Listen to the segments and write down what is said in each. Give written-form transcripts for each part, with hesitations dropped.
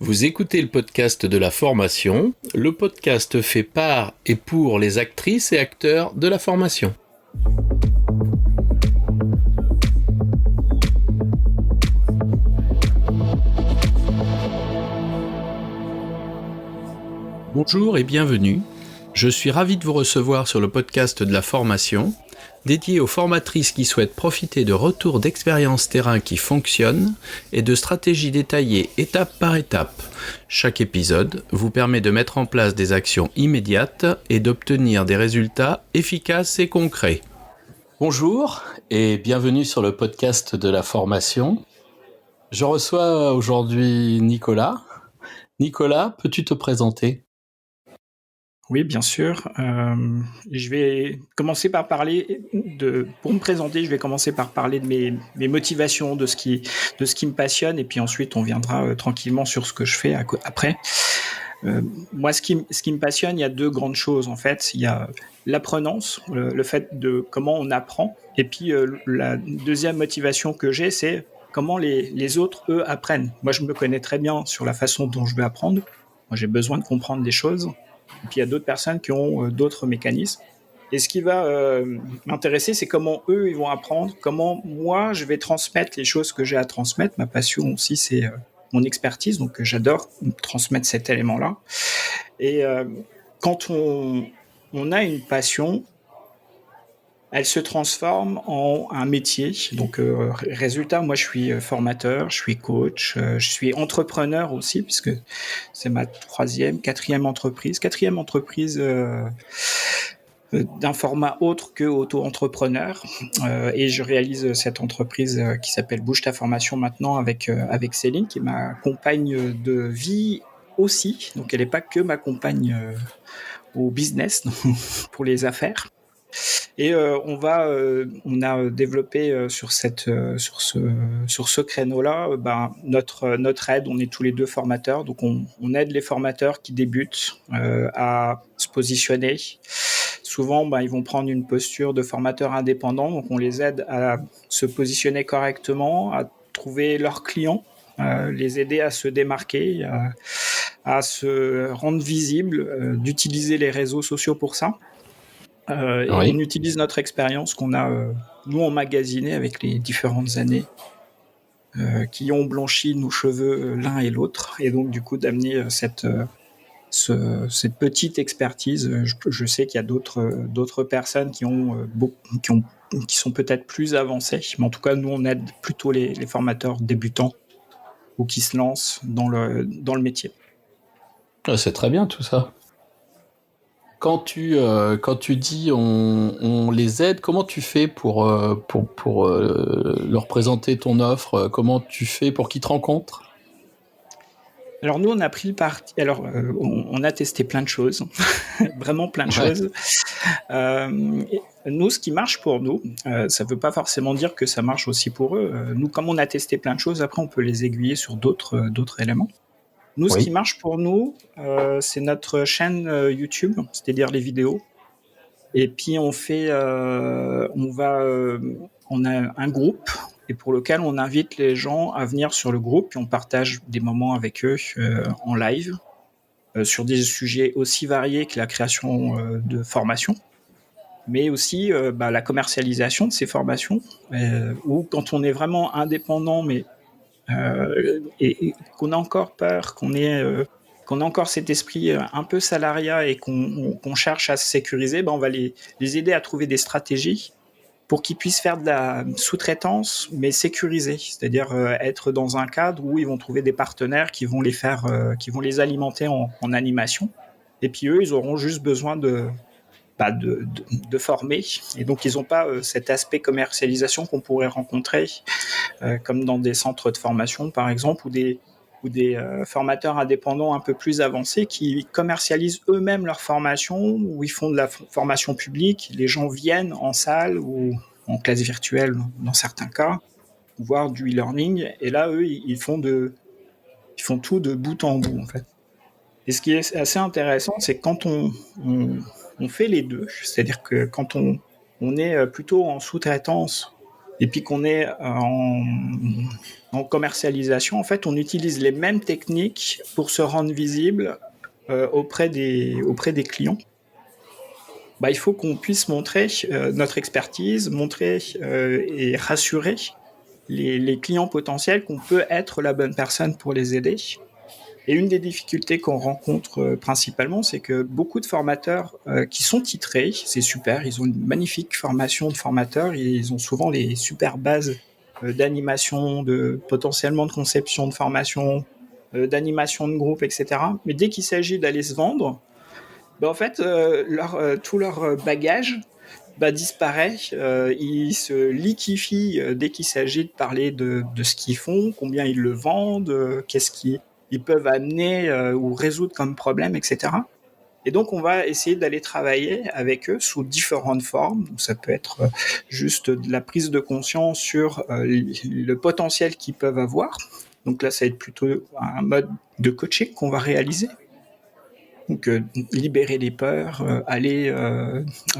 Vous écoutez le podcast de la formation, le podcast fait par et pour les actrices et acteurs de la formation. Bonjour et bienvenue. Je suis ravi de vous recevoir sur le podcast de la formation, dédié aux formatrices qui souhaitent profiter de retours d'expériences terrain qui fonctionnent et de stratégies détaillées étape par étape. Chaque épisode vous permet de mettre en place des actions immédiates et d'obtenir des résultats efficaces et concrets. Bonjour et bienvenue sur le podcast de la formation. Je reçois aujourd'hui Nicolas. Nicolas, peux-tu te présenter ? Oui, bien sûr. Je vais commencer par pour me présenter, je vais commencer par parler de mes motivations, de ce qui me passionne, et puis ensuite on viendra tranquillement sur ce que je fais après. Moi, ce qui me passionne, il y a deux grandes choses en fait. Il y a l'apprenance, le fait de comment on apprend, et puis la deuxième motivation que j'ai, c'est comment les autres, eux, apprennent. Moi, je me connais très bien sur la façon dont je vais apprendre. Moi, j'ai besoin de comprendre des choses. Et puis il y a d'autres personnes qui ont d'autres mécanismes. Et ce qui va m'intéresser, c'est comment eux, ils vont apprendre, comment moi, je vais transmettre les choses que j'ai à transmettre. Ma passion aussi, c'est mon expertise, donc j'adore transmettre cet élément-là. Et quand on a une passion, elle se transforme en un métier. Donc, résultat, moi, je suis formateur, je suis coach, je suis entrepreneur aussi, puisque c'est ma quatrième entreprise d'un format autre que auto-entrepreneur. Et je réalise cette entreprise qui s'appelle Bouge ta formation maintenant avec Céline, qui est ma compagne de vie aussi. Donc, elle n'est pas que ma compagne au business, pour les affaires. Et on a développé sur ce créneau-là notre aide. On est tous les deux formateurs, donc on aide les formateurs qui débutent à se positionner. Souvent, ils vont prendre une posture de formateur indépendant, donc on les aide à se positionner correctement, à trouver leurs clients, les aider à se démarquer, à se rendre visibles, d'utiliser les réseaux sociaux pour ça. Et on utilise notre expérience qu'on a, nous, emmagasinée avec les différentes années qui ont blanchi nos cheveux l'un et l'autre. Et donc, du coup, d'amener cette petite expertise. Je sais qu'il y a d'autres personnes qui sont peut-être plus avancées. Mais en tout cas, nous, on aide plutôt les formateurs débutants ou qui se lancent dans le métier. Ah, c'est très bien tout ça. Quand tu dis on les aide, comment tu fais pour leur présenter ton offre ? Comment tu fais pour qu'ils te rencontrent ? Alors nous, on a pris le parti. Alors, on a testé plein de choses, vraiment plein de choses. Nous, ce qui marche pour nous, ça ne veut pas forcément dire que ça marche aussi pour eux. Nous, comme on a testé plein de choses, après, on peut les aiguiller sur d'autres éléments. Nous, ce qui marche pour nous, c'est notre chaîne YouTube, c'est-à-dire les vidéos. Et puis, on a un groupe et pour lequel on invite les gens à venir sur le groupe, puis on partage des moments avec eux en live sur des sujets aussi variés que la création de formations, mais aussi la commercialisation de ces formations, ou quand on est vraiment indépendant, mais et qu'on a encore peur, qu'on a encore cet esprit un peu salariat et qu'on cherche à se sécuriser, on va les aider à trouver des stratégies pour qu'ils puissent faire de la sous-traitance, mais sécurisée, c'est-à-dire être dans un cadre où ils vont trouver des partenaires qui vont les alimenter en animation. Et puis eux, ils auront juste besoin de former. Et donc, ils n'ont pas cet aspect commercialisation qu'on pourrait rencontrer, comme dans des centres de formation, par exemple, ou des formateurs indépendants un peu plus avancés qui commercialisent eux-mêmes leur formation, ou ils font de la formation publique. Les gens viennent en salle ou en classe virtuelle dans certains cas, voire du e-learning. Et là, eux, ils font tout de bout en bout, en fait. Et ce qui est assez intéressant, c'est que quand on fait les deux, c'est-à-dire que quand on est plutôt en sous-traitance et puis qu'on est en commercialisation, en fait, on utilise les mêmes techniques pour se rendre visible auprès des clients. Il faut qu'on puisse montrer notre expertise, montrer et rassurer les clients potentiels qu'on peut être la bonne personne pour les aider. Et une des difficultés qu'on rencontre principalement, c'est que beaucoup de formateurs qui sont titrés, c'est super, ils ont une magnifique formation de formateurs, ils ont souvent les super bases d'animation, potentiellement de conception de formation, d'animation de groupe, etc. Mais dès qu'il s'agit d'aller se vendre, en fait, tout leur bagage disparaît. Ils se liquéfient dès qu'il s'agit de parler de ce qu'ils font, combien ils le vendent, qu'est-ce qu'ils peuvent amener ou résoudre comme problème, etc. Et donc, on va essayer d'aller travailler avec eux sous différentes formes. Donc, ça peut être juste de la prise de conscience sur le potentiel qu'ils peuvent avoir. Donc là, ça va être plutôt un mode de coaching qu'on va réaliser. Donc, libérer les peurs, aller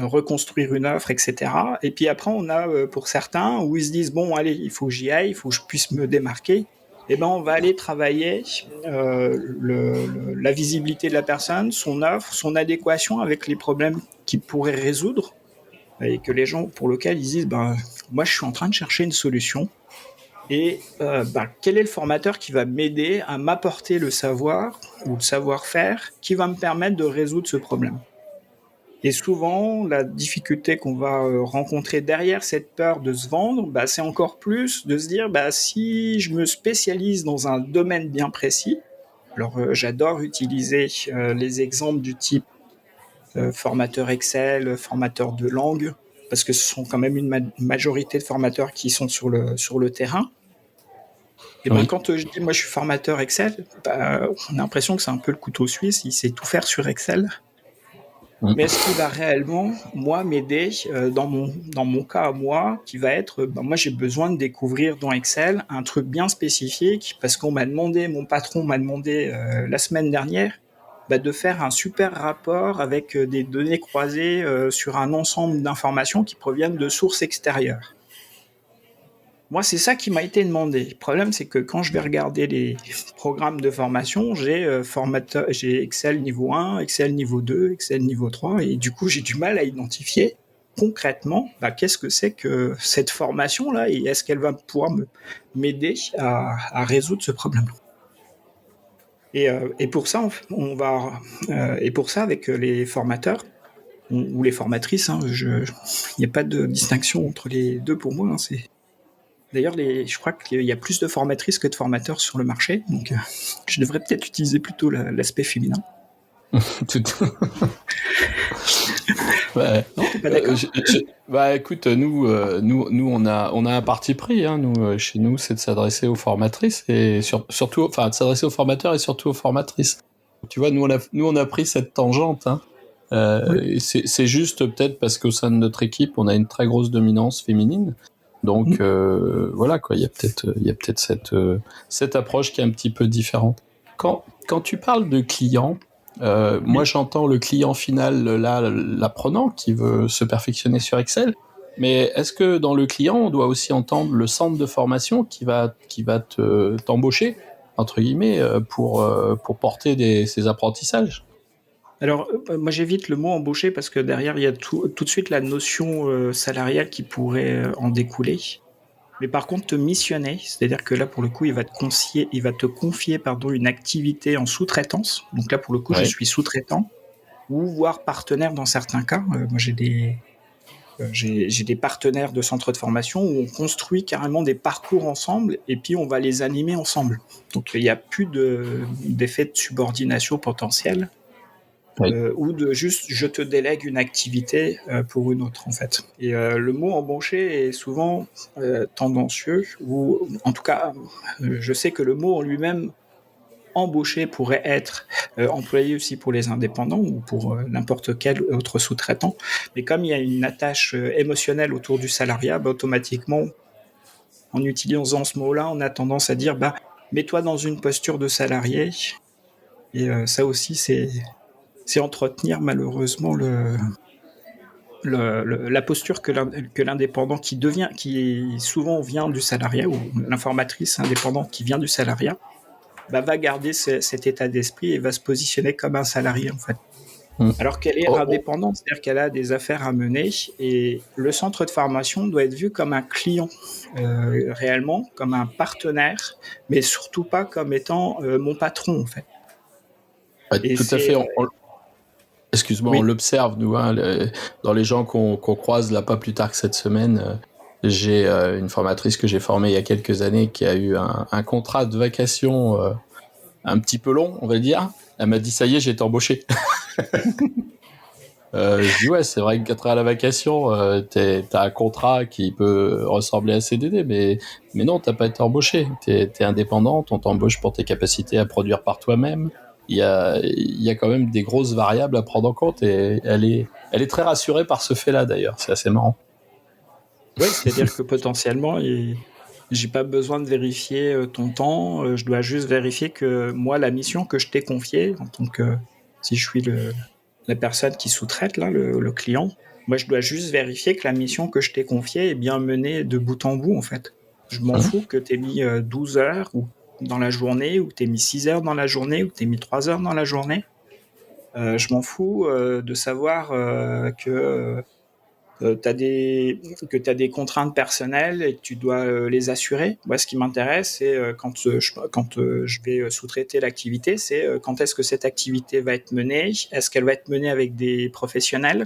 reconstruire une offre, etc. Et puis après, on a pour certains où ils se disent bon, allez, il faut que j'y aille, il faut que je puisse me démarquer. Et on va aller travailler la visibilité de la personne, son offre, son adéquation avec les problèmes qu'il pourrait résoudre, et que les gens pour lesquels ils disent moi, je suis en train de chercher une solution. Et quel est le formateur qui va m'aider à m'apporter le savoir ou le savoir-faire qui va me permettre de résoudre ce problème. Et souvent, la difficulté qu'on va rencontrer derrière cette peur de se vendre, c'est encore plus de se dire si je me spécialise dans un domaine bien précis, alors j'adore utiliser les exemples du type formateur Excel, formateur de langue, parce que ce sont quand même une majorité de formateurs qui sont sur le terrain. Et quand je dis moi je suis formateur Excel, on a l'impression que c'est un peu le couteau suisse, il sait tout faire sur Excel. Mais est-ce qu'il va réellement, moi, m'aider dans mon cas à moi, qui va être, moi j'ai besoin de découvrir dans Excel un truc bien spécifique, parce qu'on m'a demandé, mon patron m'a demandé la semaine dernière, de faire un super rapport avec des données croisées sur un ensemble d'informations qui proviennent de sources extérieures. Moi, c'est ça qui m'a été demandé. Le problème, c'est que quand je vais regarder les programmes de formation, j'ai Excel niveau 1, Excel niveau 2, Excel niveau 3, et du coup, j'ai du mal à identifier concrètement qu'est-ce que c'est que cette formation-là, et est-ce qu'elle va pouvoir m'aider à résoudre ce problème. Et pour ça, avec les formateurs, ou les formatrices, il n'y a pas de distinction entre les deux pour moi, D'ailleurs, je crois qu'il y a plus de formatrices que de formateurs sur le marché, donc je devrais peut-être utiliser plutôt l'aspect féminin. Non, t'es pas d'accord ? Écoute, nous, on a un parti pris. Nous, chez nous, c'est de s'adresser aux formatrices et surtout, de s'adresser aux formateurs et surtout aux formatrices. Tu vois, nous, on a pris cette tangente. Oui. C'est juste peut-être parce qu'au sein de notre équipe, on a une très grosse dominance féminine. Donc voilà quoi, il y a peut-être cette approche qui est un petit peu différente. Quand tu parles de client, moi j'entends le client final, l'apprenant qui veut se perfectionner sur Excel. Mais est-ce que dans le client, on doit aussi entendre le centre de formation qui va t'embaucher entre guillemets pour porter ces apprentissages? Alors, moi j'évite le mot embaucher parce que derrière il y a tout de suite la notion salariale qui pourrait en découler. Mais par contre, te missionner, c'est-à-dire que là pour le coup, il va te confier une activité en sous-traitance. Donc là pour le coup, je suis sous-traitant ou voire partenaire dans certains cas. Moi j'ai des partenaires de centres de formation où on construit carrément des parcours ensemble et puis on va les animer ensemble. Donc il n'y a plus d'effet de subordination potentiel. Ou de juste je te délègue une activité pour une autre en fait. Et le mot embaucher est souvent tendancieux, ou en tout cas je sais que le mot en lui-même embaucher pourrait être employé aussi pour les indépendants ou pour n'importe quel autre sous-traitant, mais comme il y a une attache émotionnelle autour du salariat, automatiquement en utilisant ce mot-là on a tendance à dire mets-toi dans une posture de salarié, et ça aussi c'est entretenir malheureusement la posture que l'indépendant qui souvent vient du salariat, ou l'informatrice indépendante qui vient du salariat, va garder cet état d'esprit et va se positionner comme un salarié en fait. Alors qu'elle est indépendante, c'est-à-dire qu'elle a des affaires à mener, et le centre de formation doit être vu comme un client, réellement, comme un partenaire, mais surtout pas comme étant mon patron en fait. Et tout à fait. Excuse-moi, oui. On l'observe, nous, hein, dans les gens qu'on croise là pas plus tard que cette semaine. J'ai une formatrice que j'ai formée il y a quelques années qui a eu un contrat de vacation un petit peu long, on va dire. Elle m'a dit, ça y est, j'ai été embauché. Je dis, ouais, c'est vrai que quand t'es à la vacation, t'as un contrat qui peut ressembler à CDD, mais non, t'as pas été embauché. T'es indépendante, on t'embauche pour tes capacités à produire par toi-même. Il y a quand même des grosses variables à prendre en compte, et elle est très rassurée par ce fait-là, d'ailleurs. C'est assez marrant. Oui, c'est-à-dire que potentiellement, j'ai pas besoin de vérifier ton temps, je dois juste vérifier que moi, la mission que je t'ai confiée, en tant que, si je suis la personne qui sous-traite, là, le client, moi, je dois juste vérifier que la mission que je t'ai confiée est bien menée de bout en bout, en fait. Je m'en fous que t'aies mis 12 heures ou dans la journée, ou que t'aies mis 6 heures dans la journée, ou que t'aies mis 3 heures dans la journée. Je m'en fous de savoir que t'as des contraintes personnelles et que tu dois les assurer. Moi, ce qui m'intéresse, c'est quand je vais sous-traiter l'activité, c'est quand est-ce que cette activité va être menée, est-ce qu'elle va être menée avec des professionnels,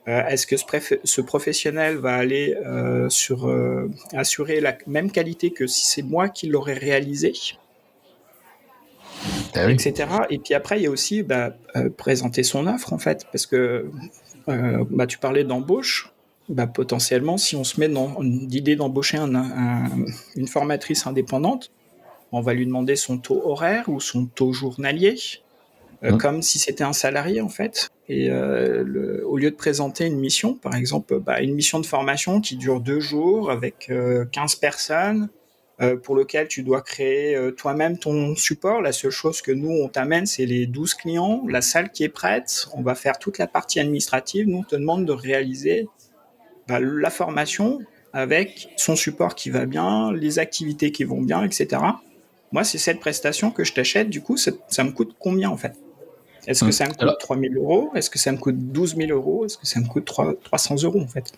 est-ce que ce professionnel va aller assurer la même qualité que si c'est moi qui l'aurais réalisé, etc. Et puis après, il y a aussi présenter son offre, en fait, parce que tu parlais d'embauche. Potentiellement, si on se met dans l'idée d'embaucher une formatrice indépendante, on va lui demander son taux horaire ou son taux journalier, comme si c'était un salarié en fait. Et au lieu de présenter une mission, par exemple, une mission de formation qui dure 2 jours avec 15 personnes, pour lequel tu dois créer toi-même ton support. La seule chose que nous, on t'amène, c'est les 12 clients, la salle qui est prête, on va faire toute la partie administrative. Nous, on te demande de réaliser la formation avec son support qui va bien, les activités qui vont bien, etc. Moi, c'est cette prestation que je t'achète. Du coup, ça me coûte combien, en fait? Est-ce que ça me coûte 3 000 €? Est-ce que ça me coûte 12 000 €? Est-ce que ça me coûte 300 €, en fait?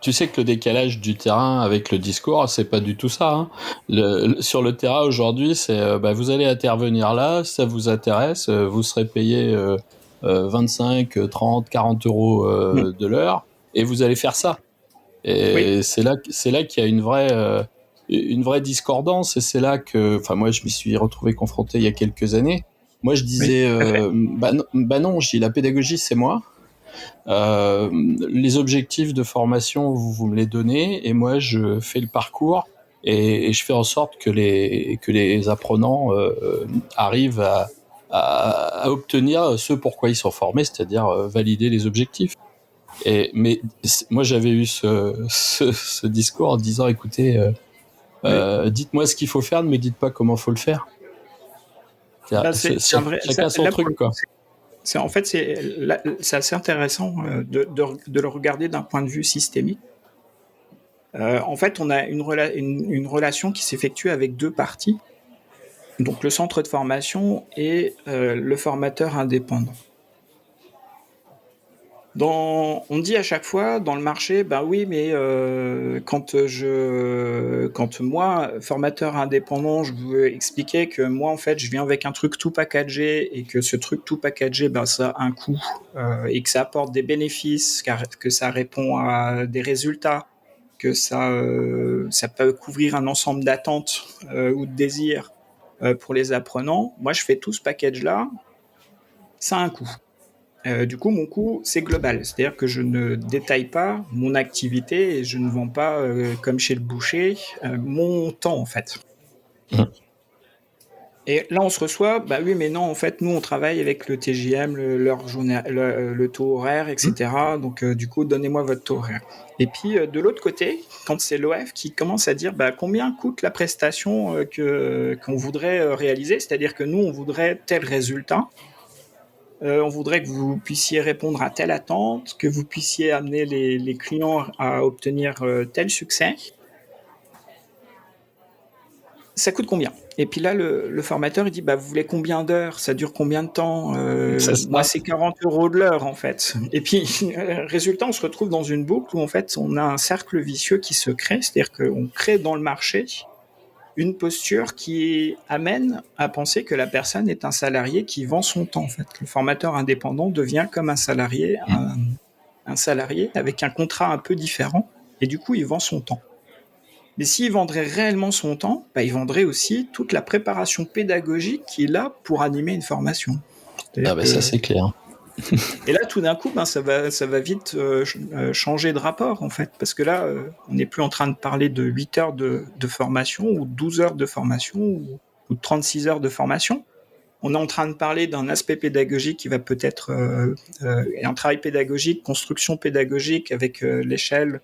Tu sais que le décalage du terrain avec le discours, c'est pas du tout ça. Hein. Sur le terrain aujourd'hui, c'est vous allez intervenir là, ça vous intéresse, vous serez payé 25, 30, 40 € de l'heure, et vous allez faire ça. Et oui. c'est là qu'il y a une vraie discordance, et c'est là que, moi, je m'y suis retrouvé confronté il y a quelques années. Moi, je disais, non, je dis la pédagogie, c'est moi. Les objectifs de formation, vous me les donnez, et moi je fais le parcours, et je fais en sorte que les apprenants arrivent à obtenir ce pourquoi ils sont formés, c'est-à-dire valider les objectifs. Mais moi j'avais eu ce discours en disant, écoutez, dites-moi ce qu'il faut faire, ne me dites pas comment il faut le faire. Chacun son truc, quoi. En fait, c'est assez intéressant de le regarder d'un point de vue systémique. En fait, on a une relation qui s'effectue avec 2 parties. Donc, le centre de formation et le formateur indépendant. On dit à chaque fois dans le marché, oui, mais quand moi, formateur indépendant, je veux expliquer que moi, en fait, je viens avec un truc tout packagé, et que ce truc tout packagé, ça a un coût, et que ça apporte des bénéfices, que ça répond à des résultats, que ça peut couvrir un ensemble d'attentes ou de désirs pour les apprenants. Moi, je fais tout ce package-là, ça a un coût. Du coup, mon coût, c'est global. C'est-à-dire que je ne détaille pas mon activité, et je ne vends pas, comme chez le boucher, mon temps, en fait. Et là, on se reçoit, oui, mais non, en fait, nous, on travaille avec le TJM, l'heure journée, le taux horaire, etc. Donc, du coup, donnez-moi votre taux horaire. Et puis, de l'autre côté, quand c'est l'OF qui commence à dire combien coûte la prestation qu'on voudrait réaliser, c'est-à-dire que nous, on voudrait tel résultat. on voudrait que vous puissiez répondre à telle attente, que vous puissiez amener les clients à obtenir tel succès. Ça coûte combien? Et puis là, le formateur, il dit, vous voulez combien d'heures? Ça dure combien de temps? Moi, c'est 40 € de l'heure, en fait. Et puis, résultat, on se retrouve dans une boucle où, en fait, on a un cercle vicieux qui se crée. C'est-à-dire qu'on crée dans le marché une posture qui amène à penser que la personne est un salarié qui vend son temps, en fait. Le formateur indépendant devient comme un salarié avec un contrat un peu différent. Et du coup, il vend son temps. Mais s'il vendrait réellement son temps, il vendrait aussi toute la préparation pédagogique qu'il a pour animer une formation. Ça c'est clair. Et là, tout d'un coup, ça va vite changer de rapport, en fait. Parce que là, on n'est plus en train de parler de 8 heures de formation, ou 12 heures de formation, ou 36 heures de formation. On est en train de parler d'un aspect pédagogique qui va peut-être un travail pédagogique, construction pédagogique avec l'échelle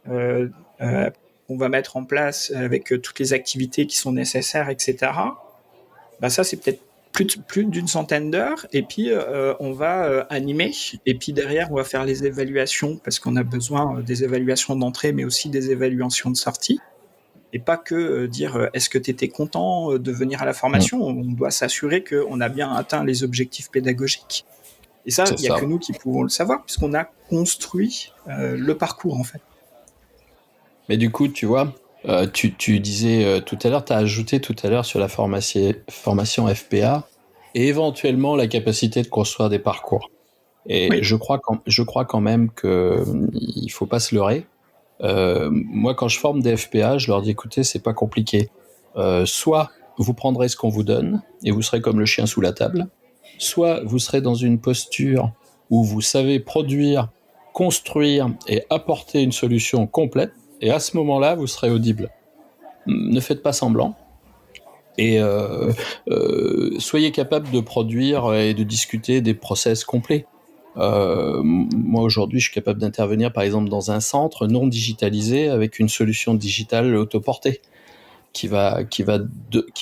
qu'on va mettre en place avec toutes les activités qui sont nécessaires, etc. Ça, c'est peut-être plus d'une centaine d'heures. Et puis, on va animer. Et puis, derrière, on va faire les évaluations parce qu'on a besoin des évaluations d'entrée, mais aussi des évaluations de sortie. Et pas que dire est-ce que tu étais content de venir à la formation. On doit s'assurer qu'on a bien atteint les objectifs pédagogiques. Et ça, il n'y a que nous qui pouvons le savoir puisqu'on a construit le parcours, en fait. Mais du coup, tu vois, tu disais tout à l'heure, tu as ajouté tout à l'heure sur la formation FPA et éventuellement la capacité de construire des parcours. Et oui. je crois quand même qu'il ne faut pas se leurrer. Moi, quand je forme des FPA, je leur dis, écoutez, c'est pas compliqué. Soit vous prendrez ce qu'on vous donne et vous serez comme le chien sous la table, soit vous serez dans une posture où vous savez produire, construire et apporter une solution complète, et à ce moment-là, vous serez audible. Ne faites pas semblant. Et soyez capable de produire et de discuter des process complets. Moi aujourd'hui je suis capable d'intervenir par exemple dans un centre non digitalisé avec une solution digitale autoportée qui va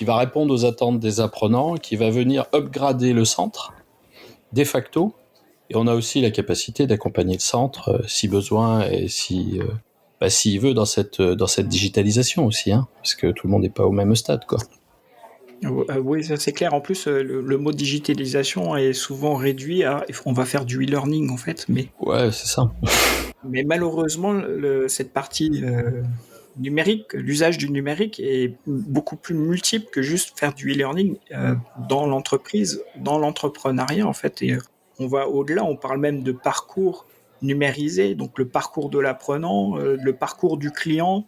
répondre aux attentes des apprenants, qui va venir upgrader le centre de facto, et on a aussi la capacité d'accompagner le centre si besoin et s'il veut dans cette digitalisation aussi, parce que tout le monde n'est pas au même stade, quoi. Oui, ça c'est clair. En plus, le mot digitalisation est souvent réduit à on va faire du e-learning, en fait. Mais ouais, c'est ça. Mais malheureusement, cette partie numérique, l'usage du numérique est beaucoup plus multiple que juste faire du e-learning dans l'entreprise, dans l'entrepreneuriat, en fait. Et on va au-delà, on parle même de parcours numérisé, donc le parcours de l'apprenant, le parcours du client.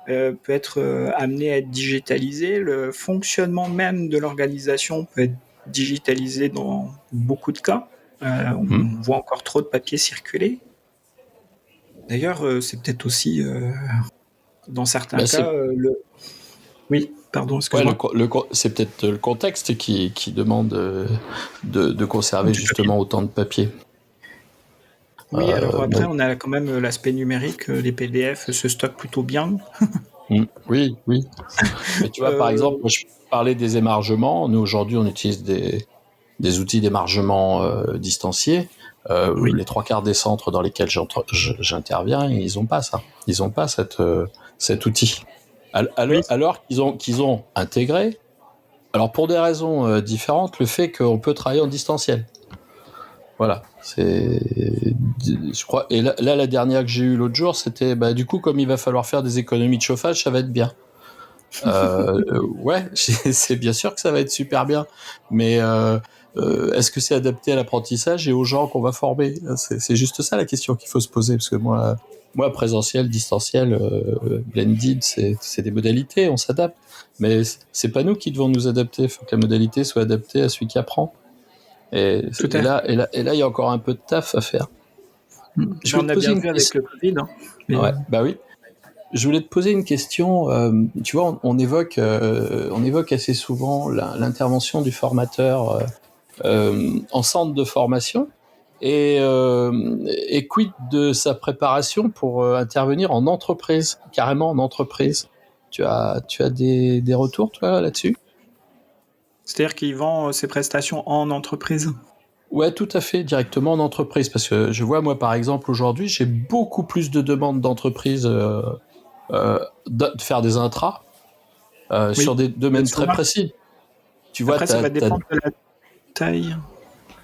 Peut être amené à être digitalisé. Le fonctionnement même de l'organisation peut être digitalisé dans beaucoup de cas. On voit encore trop de papier circuler. D'ailleurs, c'est peut-être aussi, dans certains cas, Oui, pardon, excuse-moi. Ouais, c'est peut-être le contexte qui demande de conserver justement autant de papier. Oui, alors après, on a quand même l'aspect numérique. Les PDF se stockent plutôt bien. Oui. Mais tu vois, par exemple, moi, je parlais des émargements. Nous, aujourd'hui, on utilise des outils d'émargement distanciés. Oui. Les 3/4 des centres dans lesquels j'interviens, ils n'ont pas ça. Ils n'ont pas cet outil. Alors qu'ils ont intégré, alors pour des raisons différentes, le fait qu'on peut travailler en distanciel. Voilà, je crois. Et là, la dernière que j'ai eue l'autre jour, c'était du coup, comme il va falloir faire des économies de chauffage, ça va être bien. Ouais, c'est bien sûr que ça va être super bien, mais est-ce que c'est adapté à l'apprentissage et aux gens qu'on va former? C'est juste ça la question qu'il faut se poser, parce que moi présentiel, distanciel, blended, c'est des modalités, on s'adapte, mais c'est pas nous qui devons nous adapter. Il faut que la modalité soit adaptée à celui qui apprend. Et là, il y a encore un peu de taf à faire. On a bien vu avec le Covid. Ouais, oui. Je voulais te poser une question. Tu vois, on évoque assez souvent l'intervention du formateur en centre de formation et quid de sa préparation pour intervenir en entreprise, carrément en entreprise. Tu as des retours, toi, là-dessus? C'est-à-dire qu'il vend ses prestations en entreprise? Ouais, tout à fait, directement en entreprise. Parce que je vois, moi, par exemple, aujourd'hui, j'ai beaucoup plus de demandes d'entreprises de faire des intras Oui, sur des domaines très remarque. précis. Tu vois, Après, ça va dépendre de la taille.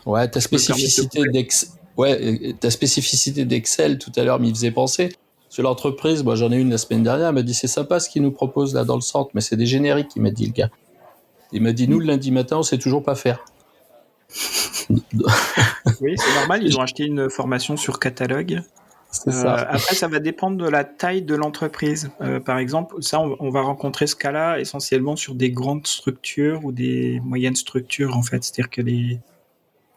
ouais, ta Je me permets de te spécificité couper. ta spécificité d'Excel, tout à l'heure, m'y faisait penser. Sur l'entreprise, moi, j'en ai une la semaine dernière, elle m'a dit, c'est sympa ce qu'ils nous proposent là dans le centre, mais c'est des génériques, il m'a dit, le gars. Il m'a dit, nous, le lundi matin, on sait toujours pas faire. Oui, c'est normal, ils ont acheté une formation sur catalogue. C'est ça. Après, ça va dépendre de la taille de l'entreprise. Par exemple, ça, on va rencontrer ce cas-là essentiellement sur des grandes structures ou des moyennes structures, en fait. C'est-à-dire que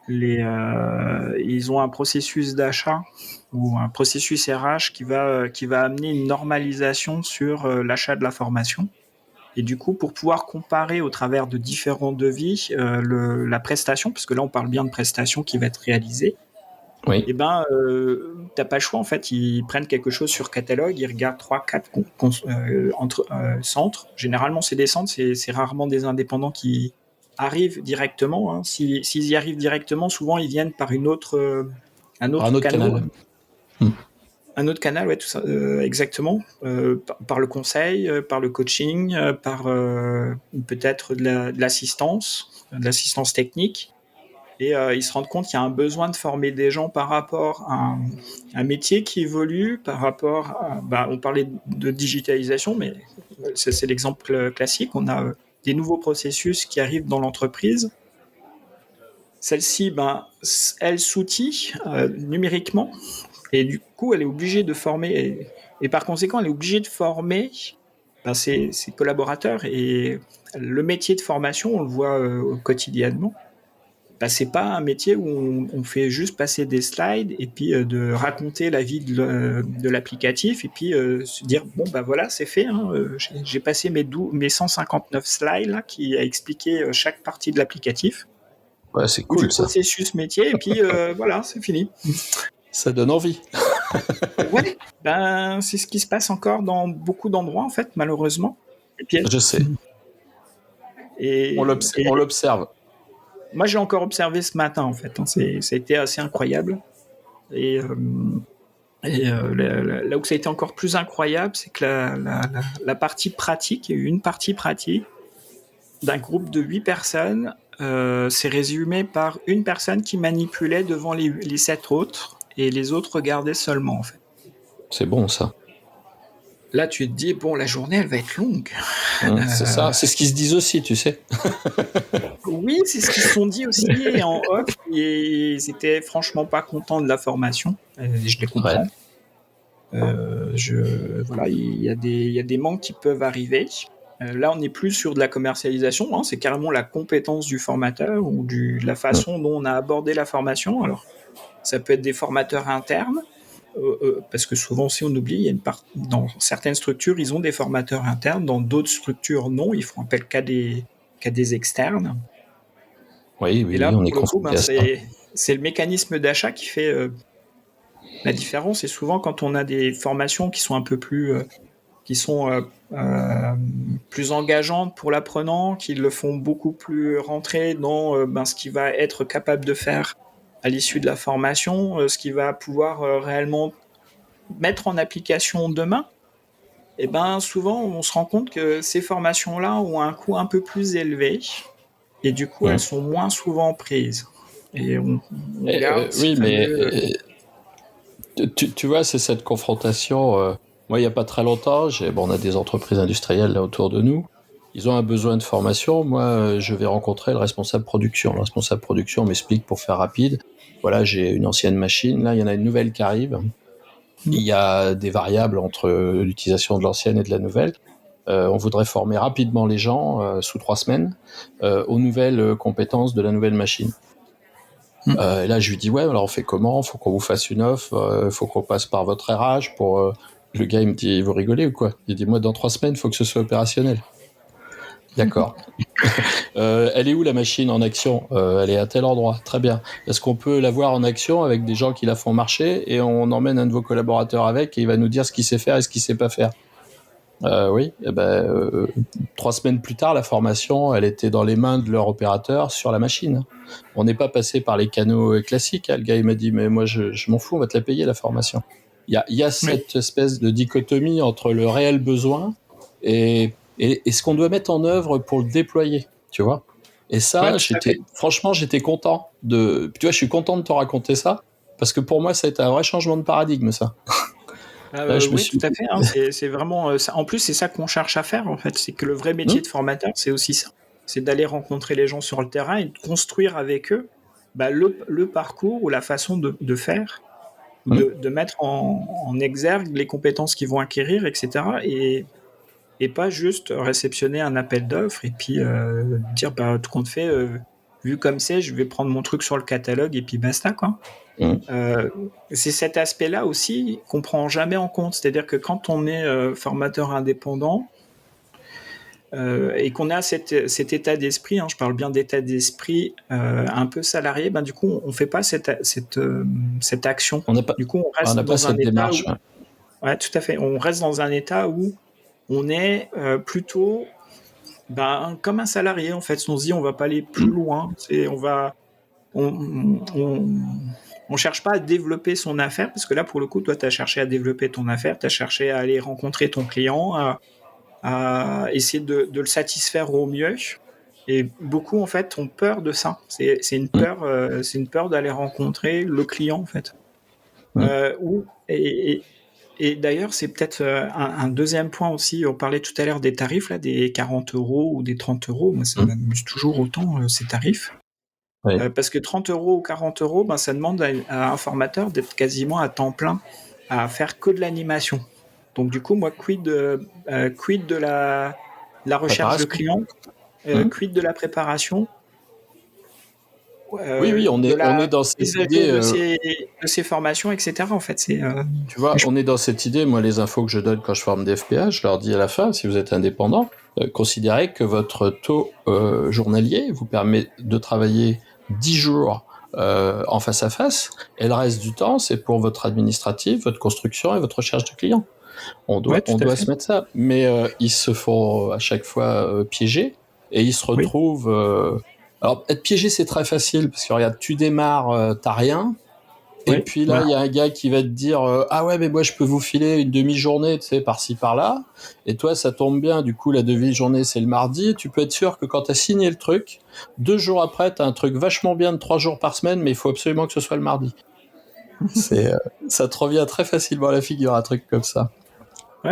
ils ont un processus d'achat ou un processus RH qui va amener une normalisation sur l'achat de la formation. Et du coup, pour pouvoir comparer au travers de différents devis la prestation, parce que là, on parle bien de prestation qui va être réalisée, Oui. eh ben, t'as pas le choix en fait. Ils prennent quelque chose sur catalogue, ils regardent 3-4 centres. Généralement, c'est des centres, c'est rarement des indépendants qui arrivent directement. Hein. S'ils y arrivent directement, souvent ils viennent par un autre Par un autre canal. canal. Un autre canal, ouais, tout ça, exactement. Par le conseil, par le coaching, par peut-être de l'assistance technique. Et ils se rendent compte qu'il y a un besoin de former des gens par rapport à un métier qui évolue, par rapport à, on parlait de digitalisation, mais c'est l'exemple classique. On a des nouveaux processus qui arrivent dans l'entreprise. Celle-ci, elle s'outille numériquement et du coup, elle est obligée de former et par conséquent, elle est obligée de former ses collaborateurs. Et le métier de formation, on le voit quotidiennement. C'est pas un métier où on fait juste passer des slides et puis de raconter la vie de l'applicatif et puis se dire bon voilà c'est fait, hein, j'ai passé mes 159 slides là, qui a expliqué chaque partie de l'applicatif Ouais, c'est ou du cool ça. processus métier et puis voilà c'est fini. Ça donne envie. Ouais, c'est ce qui se passe encore dans beaucoup d'endroits en fait malheureusement. Et puis, Je sais. et, On et l'observe. moi j'ai encore observé ce matin en fait, hein, ça a été assez incroyable et là où ça a été encore plus incroyable, c'est que la partie pratique, il y a eu une partie pratique d'un groupe de 8 personnes, c'est résumé par une personne qui manipulait devant les 7 autres, et les autres regardaient seulement, en fait. C'est bon, ça. Là, tu te dis, bon, la journée, elle va être longue. C'est ça. C'est ce qu'ils se disent aussi, tu sais. Oui, c'est ce qu'ils se sont dit aussi, et en off, et ils étaient franchement pas contents de la formation, je les comprends. Ouais. Voilà, il y a des manques qui peuvent arriver. Là, on n'est plus sur de la commercialisation, hein, c'est carrément la compétence du formateur ou de la façon dont on a abordé la formation. Alors, ça peut être des formateurs internes, parce que souvent, si on oublie, il y a dans certaines structures, ils ont des formateurs internes, dans d'autres structures, non, ils font appel qu'à des externes. Oui, Et là, on est pour le coup, confronté à ça. c'est le mécanisme d'achat qui fait la différence. Et souvent, quand on a des formations qui sont un peu plus plus engageantes pour l'apprenant, qui le font beaucoup plus rentrer dans ce qu'il va être capable de faire à l'issue de la formation, ce qu'il va pouvoir réellement mettre en application demain. Et souvent, on se rend compte que ces formations-là ont un coût un peu plus élevé et du coup, elles sont moins souvent prises. Et on garde oui, mais tu vois, c'est cette confrontation. Moi, il n'y a pas très longtemps, on a des entreprises industrielles là autour de nous. Ils ont un besoin de formation. Moi, je vais rencontrer le responsable production. Le responsable production m'explique, pour faire rapide, voilà, j'ai une ancienne machine, là, il y en a une nouvelle qui arrive. Il y a des variables entre l'utilisation de l'ancienne et de la nouvelle. On voudrait former rapidement les gens, sous 3 semaines, aux nouvelles compétences de la nouvelle machine. Et là, je lui dis, ouais, alors on fait comment ? Faut qu'on vous fasse une offre, faut qu'on passe par votre RH pour... Le gars, il me dit, vous rigolez ou quoi ? Il dit, moi, dans 3 semaines, faut que ce soit opérationnel. D'accord. Elle est où la machine en action ? Elle est à tel endroit. Très bien. Est-ce qu'on peut la voir en action avec des gens qui la font marcher et on emmène un de vos collaborateurs avec et il va nous dire ce qu'il sait faire et ce qu'il sait pas faire ? Oui, 3 semaines plus tard, la formation, elle était dans les mains de leur opérateur sur la machine. On n'est pas passé par les canaux classiques. Le gars, il m'a dit, mais moi, je m'en fous, on va te la payer, la formation. Il y a cette espèce de dichotomie entre le réel besoin et ce qu'on doit mettre en œuvre pour le déployer, tu vois. Et ça, franchement, j'étais content tu vois, je suis content de te raconter ça, parce que pour moi, ça a été un vrai changement de paradigme, ça. Oui, tout à fait. Hein, c'est vraiment ça. En plus, c'est ça qu'on cherche à faire, en fait. C'est que le vrai métier de formateur, c'est aussi ça. C'est d'aller rencontrer les gens sur le terrain et de construire avec eux le parcours ou la façon de faire, de mettre en exergue les compétences qu'ils vont acquérir, etc. Et pas juste réceptionner un appel d'offres et puis dire tout compte fait, vu comme c'est, je vais prendre mon truc sur le catalogue et puis basta, quoi. C'est cet aspect-là aussi qu'on prend jamais en compte. C'est-à-dire que quand on est formateur indépendant et qu'on a cet état d'esprit, je parle bien d'état d'esprit un peu salarié, du coup on fait pas cette action. Du coup on reste dans un état démarche. Ouais, tout à fait. On reste dans un état où on est plutôt comme un salarié, en fait. On se dit on va pas aller plus loin. On cherche pas à développer son affaire, parce que là, pour le coup, toi, tu as cherché à développer ton affaire, tu as cherché à aller rencontrer ton client, à essayer de le satisfaire au mieux. Et beaucoup, en fait, ont peur de ça. C'est une peur d'aller rencontrer le client, en fait. Et d'ailleurs, c'est peut-être un deuxième point aussi. On parlait tout à l'heure des tarifs, là, des 40 € ou des 30 €. Moi, ça m'amuse toujours autant, ces tarifs. Oui. Parce que 30 € ou 40 €, ça demande à un formateur d'être quasiment à temps plein à faire que de l'animation. Donc, du coup, moi, quid de la recherche de clients, quid de la préparation, oui, on est dans cette idée de ces formations, etc. En fait, tu vois, on est dans cette idée. Moi, les infos que je donne quand je forme des FPA, je leur dis à la fin, si vous êtes indépendant, considérez que votre taux journalier vous permet de travailler 10 jours en face à face, et le reste du temps, c'est pour votre administratif, votre construction et votre recherche de clients. On doit se mettre ça, mais ils se font à chaque fois piéger, et ils se retrouvent. Alors, être piégé, c'est très facile, parce que regarde, tu démarres, t'as rien, et puis là, il y a un gars qui va te dire ah ouais, mais moi, je peux vous filer une demi-journée, tu sais, par-ci, par-là, et toi, ça tombe bien, du coup, la demi-journée, c'est le mardi, tu peux être sûr que quand t'as signé le truc, 2 jours après, t'as un truc vachement bien de 3 jours par semaine, mais il faut absolument que ce soit le mardi. Ça te revient très facilement à la figure, un truc comme ça.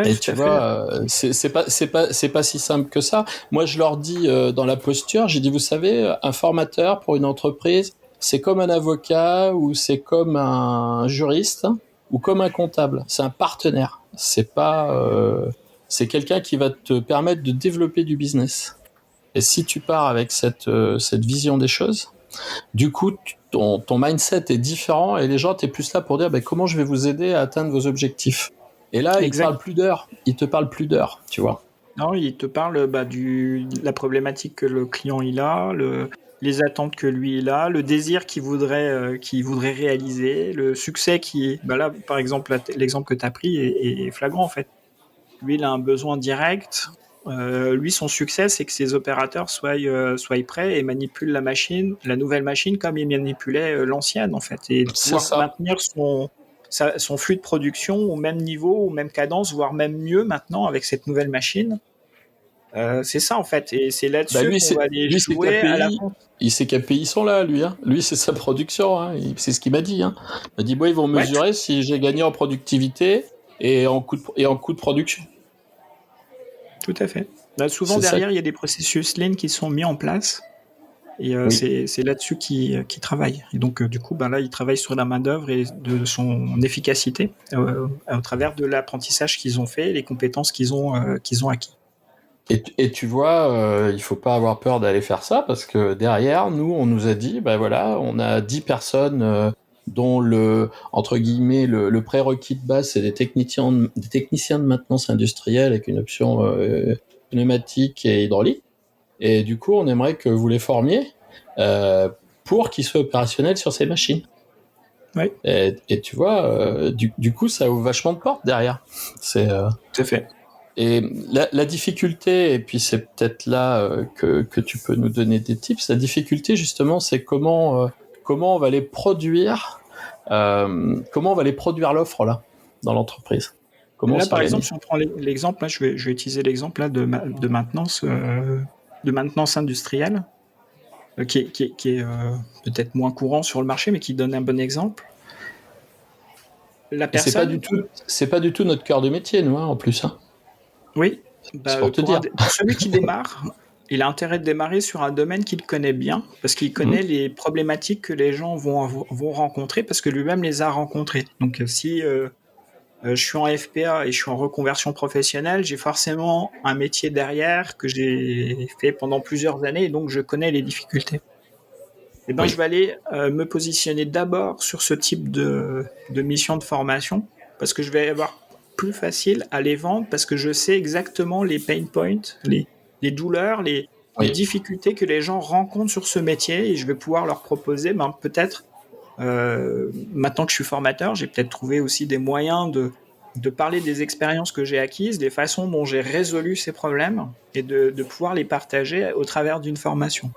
Et tu vois, c'est pas si simple que ça. Moi, je leur dis dans la posture, j'ai dit, vous savez, un formateur pour une entreprise, c'est comme un avocat, ou c'est comme un juriste, ou comme un comptable. C'est un partenaire. C'est c'est quelqu'un qui va te permettre de développer du business. Et si tu pars avec cette vision des choses, du coup, ton mindset est différent, et les gens, t'es plus là pour dire, comment je vais vous aider à atteindre vos objectifs. Et là, il te parle plus d'heures, tu vois. Non, il te parle de la problématique que le client il a, les attentes que lui il a, le désir qu'il voudrait réaliser, le succès qui là, par exemple, l'exemple que tu as pris est flagrant, en fait. Lui, il a un besoin direct. Lui, son succès, c'est que ses opérateurs soient prêts et manipulent la nouvelle machine comme il manipulait l'ancienne, en fait, et pouvoir maintenir son flux de production au même niveau, aux mêmes cadences, voire même mieux maintenant avec cette nouvelle machine. C'est ça, en fait, et c'est là-dessus qu'on va aller jouer à la fin. Ses KPI sont là, lui. Lui, c'est sa production. C'est ce qu'il m'a dit. Il m'a dit, ils vont mesurer si j'ai gagné en productivité et en coût de production. Tout à fait. Là, souvent, derrière, il y a des processus lean qui sont mis en place. Et c'est là-dessus qu'ils travaillent. Et donc, du coup, là, ils travaillent sur la main-d'œuvre et de son efficacité au travers de l'apprentissage qu'ils ont fait, les compétences qu'ils ont acquis. Et tu vois, il faut pas avoir peur d'aller faire ça, parce que derrière, nous, on nous a dit, on a 10 personnes dont entre guillemets, le prérequis de base, c'est des techniciens de maintenance industrielle avec une option pneumatique et hydraulique. Et du coup, on aimerait que vous les formiez pour qu'ils soient opérationnels sur ces machines. Oui. Et tu vois, du coup, ça ouvre vachement de portes derrière. Tout à fait. Et la difficulté, et puis c'est peut-être là que tu peux nous donner des tips, la difficulté justement, c'est comment on va les produire, comment on va les produire l'offre là, dans l'entreprise. Comment Là, on par exemple, s'organise. si on prend l'exemple, là, je vais utiliser l'exemple là, de maintenance industrielle, qui est peut-être moins courant sur le marché, mais qui donne un bon exemple. La Et c'est pas du personne, tout notre cœur de métier, nous, hein, en plus. Hein. oui, C'est pour te pour dire. celui qui démarre, il a intérêt de démarrer sur un domaine qu'il connaît bien, parce qu'il connaît les problématiques que les gens vont rencontrer, parce que lui-même les a rencontrées. Donc, si je suis en FPA et je suis en reconversion professionnelle, j'ai forcément un métier derrière que j'ai fait pendant plusieurs années, et donc je connais les difficultés. Et ben, Oui. je vais aller me positionner d'abord sur ce type de mission de formation, parce que je vais avoir plus facile à les vendre, parce que je sais exactement les pain points, les douleurs, les Oui. difficultés que les gens rencontrent sur ce métier, et je vais pouvoir leur proposer, peut-être, maintenant que je suis formateur, j'ai peut-être trouvé aussi des moyens de parler des expériences que j'ai acquises, des façons dont j'ai résolu ces problèmes, et de pouvoir les partager au travers d'une formation.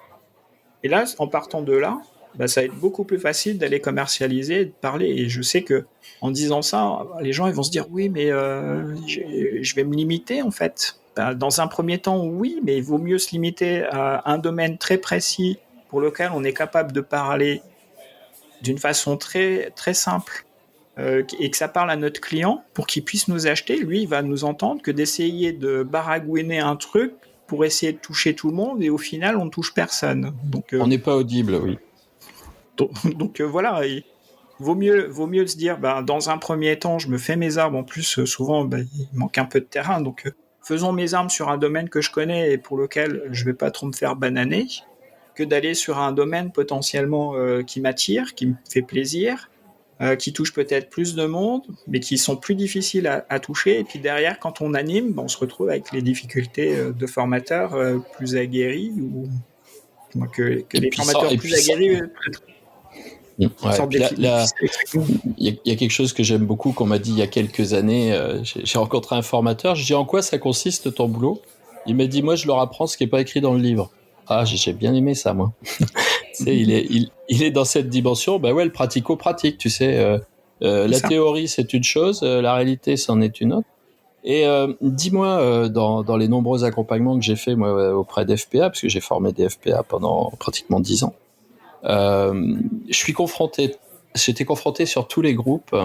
Et là, en partant de là, ça va être beaucoup plus facile d'aller commercialiser, de parler. Et je sais que en disant ça, les gens ils vont se dire oui, mais je vais me limiter en fait. Dans un premier temps, oui, mais il vaut mieux se limiter à un domaine très précis pour lequel on est capable de parler d'une façon très, très simple, et que ça parle à notre client pour qu'il puisse nous acheter. Lui, il va nous entendre, que d'essayer de baragouiner un truc pour essayer de toucher tout le monde, et au final, on ne touche personne. Donc, On n'est pas audible, oui. Voilà, il vaut mieux se dire, dans un premier temps, je me fais mes armes. En plus, souvent, il manque un peu de terrain. Donc, faisons mes armes sur un domaine que je connais et pour lequel je ne vais pas trop me faire bananer, que d'aller sur un domaine potentiellement qui m'attire, qui me fait plaisir, qui touche peut-être plus de monde, mais qui sont plus difficiles à toucher. Et puis derrière, quand on anime, on se retrouve avec les difficultés de formateurs plus aguerris, ou que les formateurs plus aguerris Ouais, sortent des puis là, exactement. il y a quelque chose que j'aime beaucoup qu'on m'a dit il y a quelques années. J'ai rencontré un formateur. Je dis en quoi ça consiste ton boulot. Il m'a dit moi je leur apprends ce qui est pas écrit dans le livre. Ah j'ai bien aimé ça moi. Tu sais il est dans cette dimension. Bah ouais le pratico-pratique. Tu sais la théorie c'est une chose, la réalité c'en est une autre. Et dis-moi dans les nombreux accompagnements que j'ai fait moi auprès d'FPA parce que j'ai formé des FPA pendant pratiquement 10 ans. J'étais confronté sur tous les groupes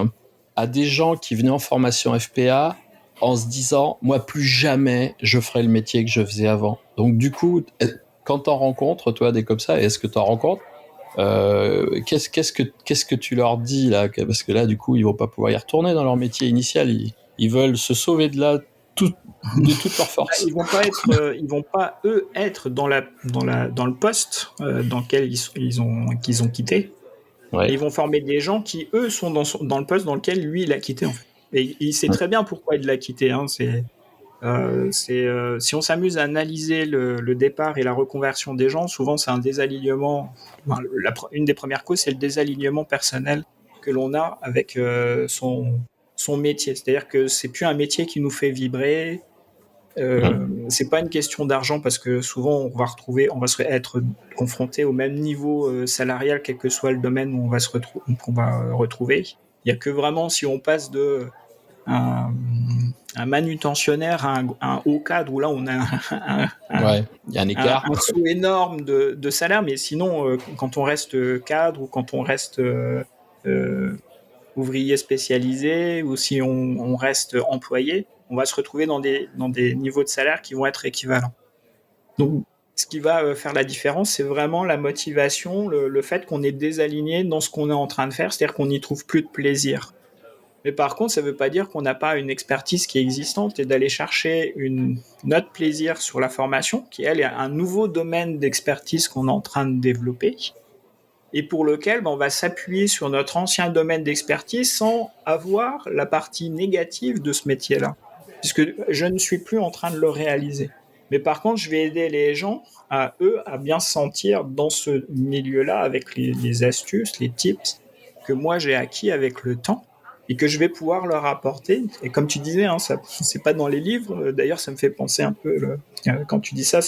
à des gens qui venaient en formation FPA en se disant moi plus jamais je ferai le métier que je faisais avant. Donc du coup, quand t'en rencontres toi des comme ça, est-ce que t'en rencontres qu'est-ce que tu leur dis là, parce que là du coup ils vont pas pouvoir y retourner dans leur métier initial, ils veulent se sauver de là de toute leur force. Ils vont pas eux être dans le poste dans lequel qu'ils ont quitté. Ouais. Et ils vont former des gens qui eux sont dans le poste dans lequel lui il a quitté en fait. Et il sait très bien pourquoi il l'a quitté. Hein. Si on s'amuse à analyser le départ et la reconversion des gens, souvent c'est un désalignement. Une des premières causes, c'est le désalignement personnel que l'on a avec son métier. C'est-à-dire que c'est plus un métier qui nous fait vibrer. C'est pas une question d'argent, parce que souvent on va être confronté au même niveau salarial, quel que soit le domaine où qu'on va retrouver. Il y a que vraiment si on passe de un manutentionnaire à un haut cadre, où là on a il y a un écart. un saut énorme de salaire, mais sinon quand on reste cadre, ou quand on reste ouvrier spécialisé, ou si on reste employé, on va se retrouver dans des niveaux de salaire qui vont être équivalents. Donc, ce qui va faire la différence, c'est vraiment la motivation, le fait qu'on est désaligné dans ce qu'on est en train de faire, c'est-à-dire qu'on n'y trouve plus de plaisir. Mais par contre, ça ne veut pas dire qu'on n'a pas une expertise qui est existante, et d'aller chercher notre plaisir sur la formation, qui elle est un nouveau domaine d'expertise qu'on est en train de développer, et pour lequel on va s'appuyer sur notre ancien domaine d'expertise sans avoir la partie négative de ce métier-là, puisque je ne suis plus en train de le réaliser. Mais par contre, je vais aider les gens à bien se sentir dans ce milieu-là, avec les astuces, les tips que moi j'ai acquis avec le temps, et que je vais pouvoir leur apporter. Et comme tu disais, hein, ça, c'est pas dans les livres. D'ailleurs, ça me fait penser un peu, quand tu dis ça,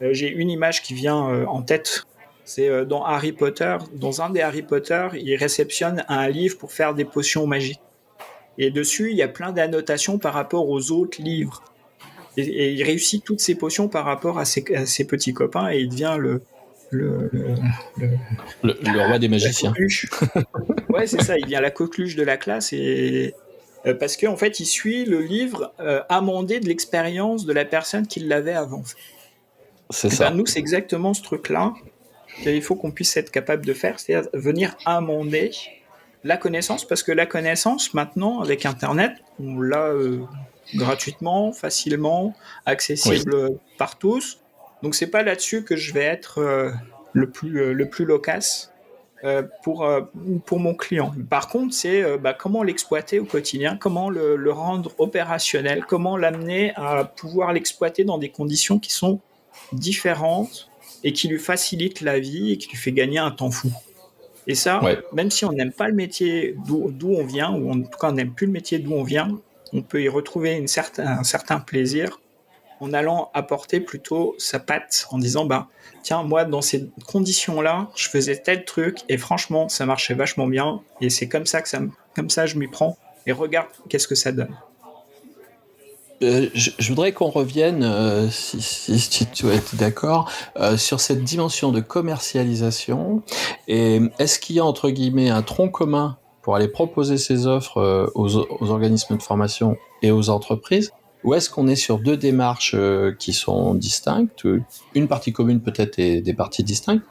j'ai une image qui vient en tête. C'est dans Harry Potter. Dans un des Harry Potter, il réceptionne un livre pour faire des potions magiques. Et dessus, il y a plein d'annotations par rapport aux autres livres. Et il réussit toutes ses potions par rapport à ses petits copains et il devient le roi des magiciens. Ouais, c'est ça, il devient la coqueluche de la classe et parce qu'en fait, il suit le livre amendé de l'expérience de la personne qui l'avait avant. C'est ça. Nous, c'est exactement ce truc-là qu'il faut qu'on puisse être capable de faire, c'est-à-dire venir amender la connaissance, parce que la connaissance, maintenant, avec Internet, on l'a gratuitement, facilement, accessible par tous. Donc, c'est pas là-dessus que je vais être le plus loquace pour mon client. Par contre, c'est comment l'exploiter au quotidien, comment le rendre opérationnel, comment l'amener à pouvoir l'exploiter dans des conditions qui sont différentes et qui lui facilitent la vie et qui lui fait gagner un temps fou. Et ça, même si on n'aime pas le métier d'où on vient, ou en tout cas on n'aime plus le métier d'où on vient, on peut y retrouver un certain plaisir en allant apporter plutôt sa patte, en disant tiens, moi dans ces conditions-là, je faisais tel truc et franchement ça marchait vachement bien et c'est comme ça je m'y prends et regarde qu'est-ce que ça donne. Je voudrais qu'on revienne, si tu es d'accord, sur cette dimension de commercialisation. Et est-ce qu'il y a, entre guillemets, un tronc commun pour aller proposer ces offres aux organismes de formation et aux entreprises, ou est-ce qu'on est sur deux démarches qui sont distinctes, une partie commune peut-être et des parties distinctes?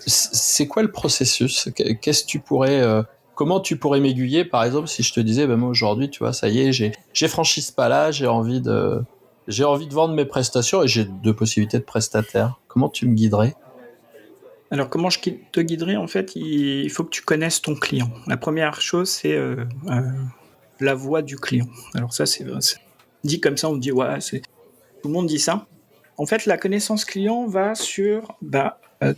C'est quoi le processus? Qu'est-ce que tu pourrais... Comment tu pourrais m'aiguiller, par exemple, si je te disais, moi aujourd'hui, tu vois, ça y est, j'ai franchi ce pas-là, j'ai envie de vendre mes prestations et j'ai deux possibilités de prestataires. Comment tu me guiderais? Alors, comment je te guiderais? En fait, il faut que tu connaisses ton client. La première chose, c'est la voix du client. Alors ça, c'est dit comme ça, on dit, ouais, tout le monde dit ça. En fait, la connaissance client va sur...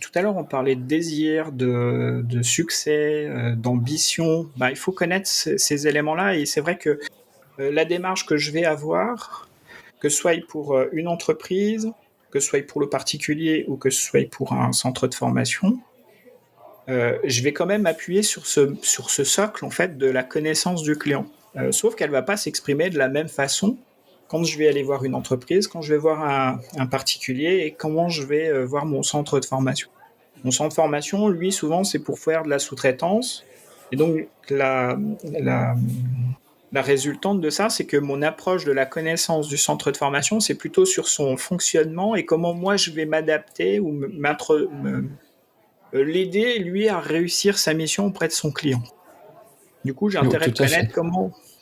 tout à l'heure, on parlait de désir, de succès, d'ambition. Il faut connaître ces éléments-là. Et c'est vrai que la démarche que je vais avoir, que ce soit pour une entreprise, que ce soit pour le particulier ou que ce soit pour un centre de formation, je vais quand même appuyer sur ce socle en fait, de la connaissance du client. Sauf qu'elle ne va pas s'exprimer de la même façon quand je vais aller voir une entreprise, quand je vais voir un particulier et comment je vais voir mon centre de formation. Mon centre de formation, lui, souvent, c'est pour faire de la sous-traitance. Et donc, la résultante de ça, c'est que mon approche de la connaissance du centre de formation, c'est plutôt sur son fonctionnement et comment moi, je vais m'adapter ou l'aider, lui, à réussir sa mission auprès de son client. Du coup, j'ai intérêt de connaître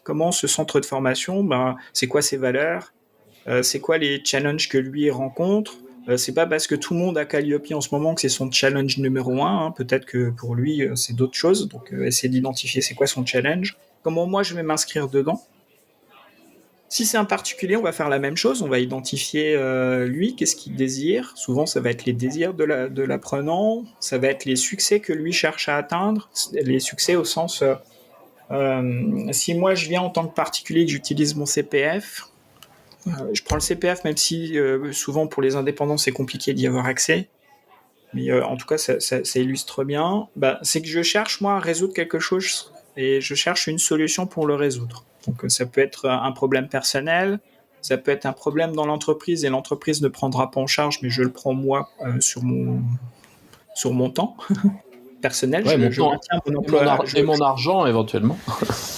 comment ce centre de formation, c'est quoi ses valeurs, c'est quoi les challenges que lui rencontre. C'est pas parce que tout le monde a Calliope en ce moment que c'est son challenge numéro 1. Peut-être que pour lui, c'est d'autres choses. Donc, essayer d'identifier c'est quoi son challenge. Comment moi, je vais m'inscrire dedans. Si c'est un particulier, on va faire la même chose. On va identifier lui, qu'est-ce qu'il désire. Souvent, ça va être les désirs de l'apprenant. Ça va être les succès que lui cherche à atteindre. Les succès au sens... si moi, je viens en tant que particulier, que j'utilise mon CPF... je prends le CPF, même si souvent pour les indépendants c'est compliqué d'y avoir accès, mais en tout cas ça illustre bien. C'est que je cherche moi à résoudre quelque chose et je cherche une solution pour le résoudre. Donc ça peut être un problème personnel, ça peut être un problème dans l'entreprise et l'entreprise ne prendra pas en charge, mais je le prends moi sur mon temps personnel. Je maintiens mon emploi et mon argent éventuellement.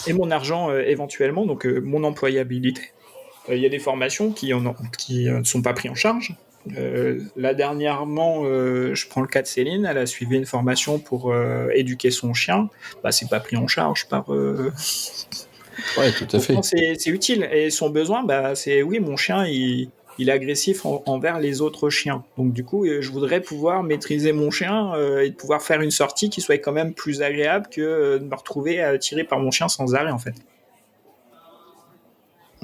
Et mon argent éventuellement, donc mon employabilité. Il y a des formations qui ne sont pas prises en charge. Là, dernièrement, je prends le cas de Céline, elle a suivi une formation pour éduquer son chien. C'est pas pris en charge par... Ouais, tout à fait. C'est utile. Et son besoin, c'est oui, mon chien, il est agressif envers les autres chiens. Donc du coup, je voudrais pouvoir maîtriser mon chien et pouvoir faire une sortie qui soit quand même plus agréable que de me retrouver tiré par mon chien sans arrêt, en fait.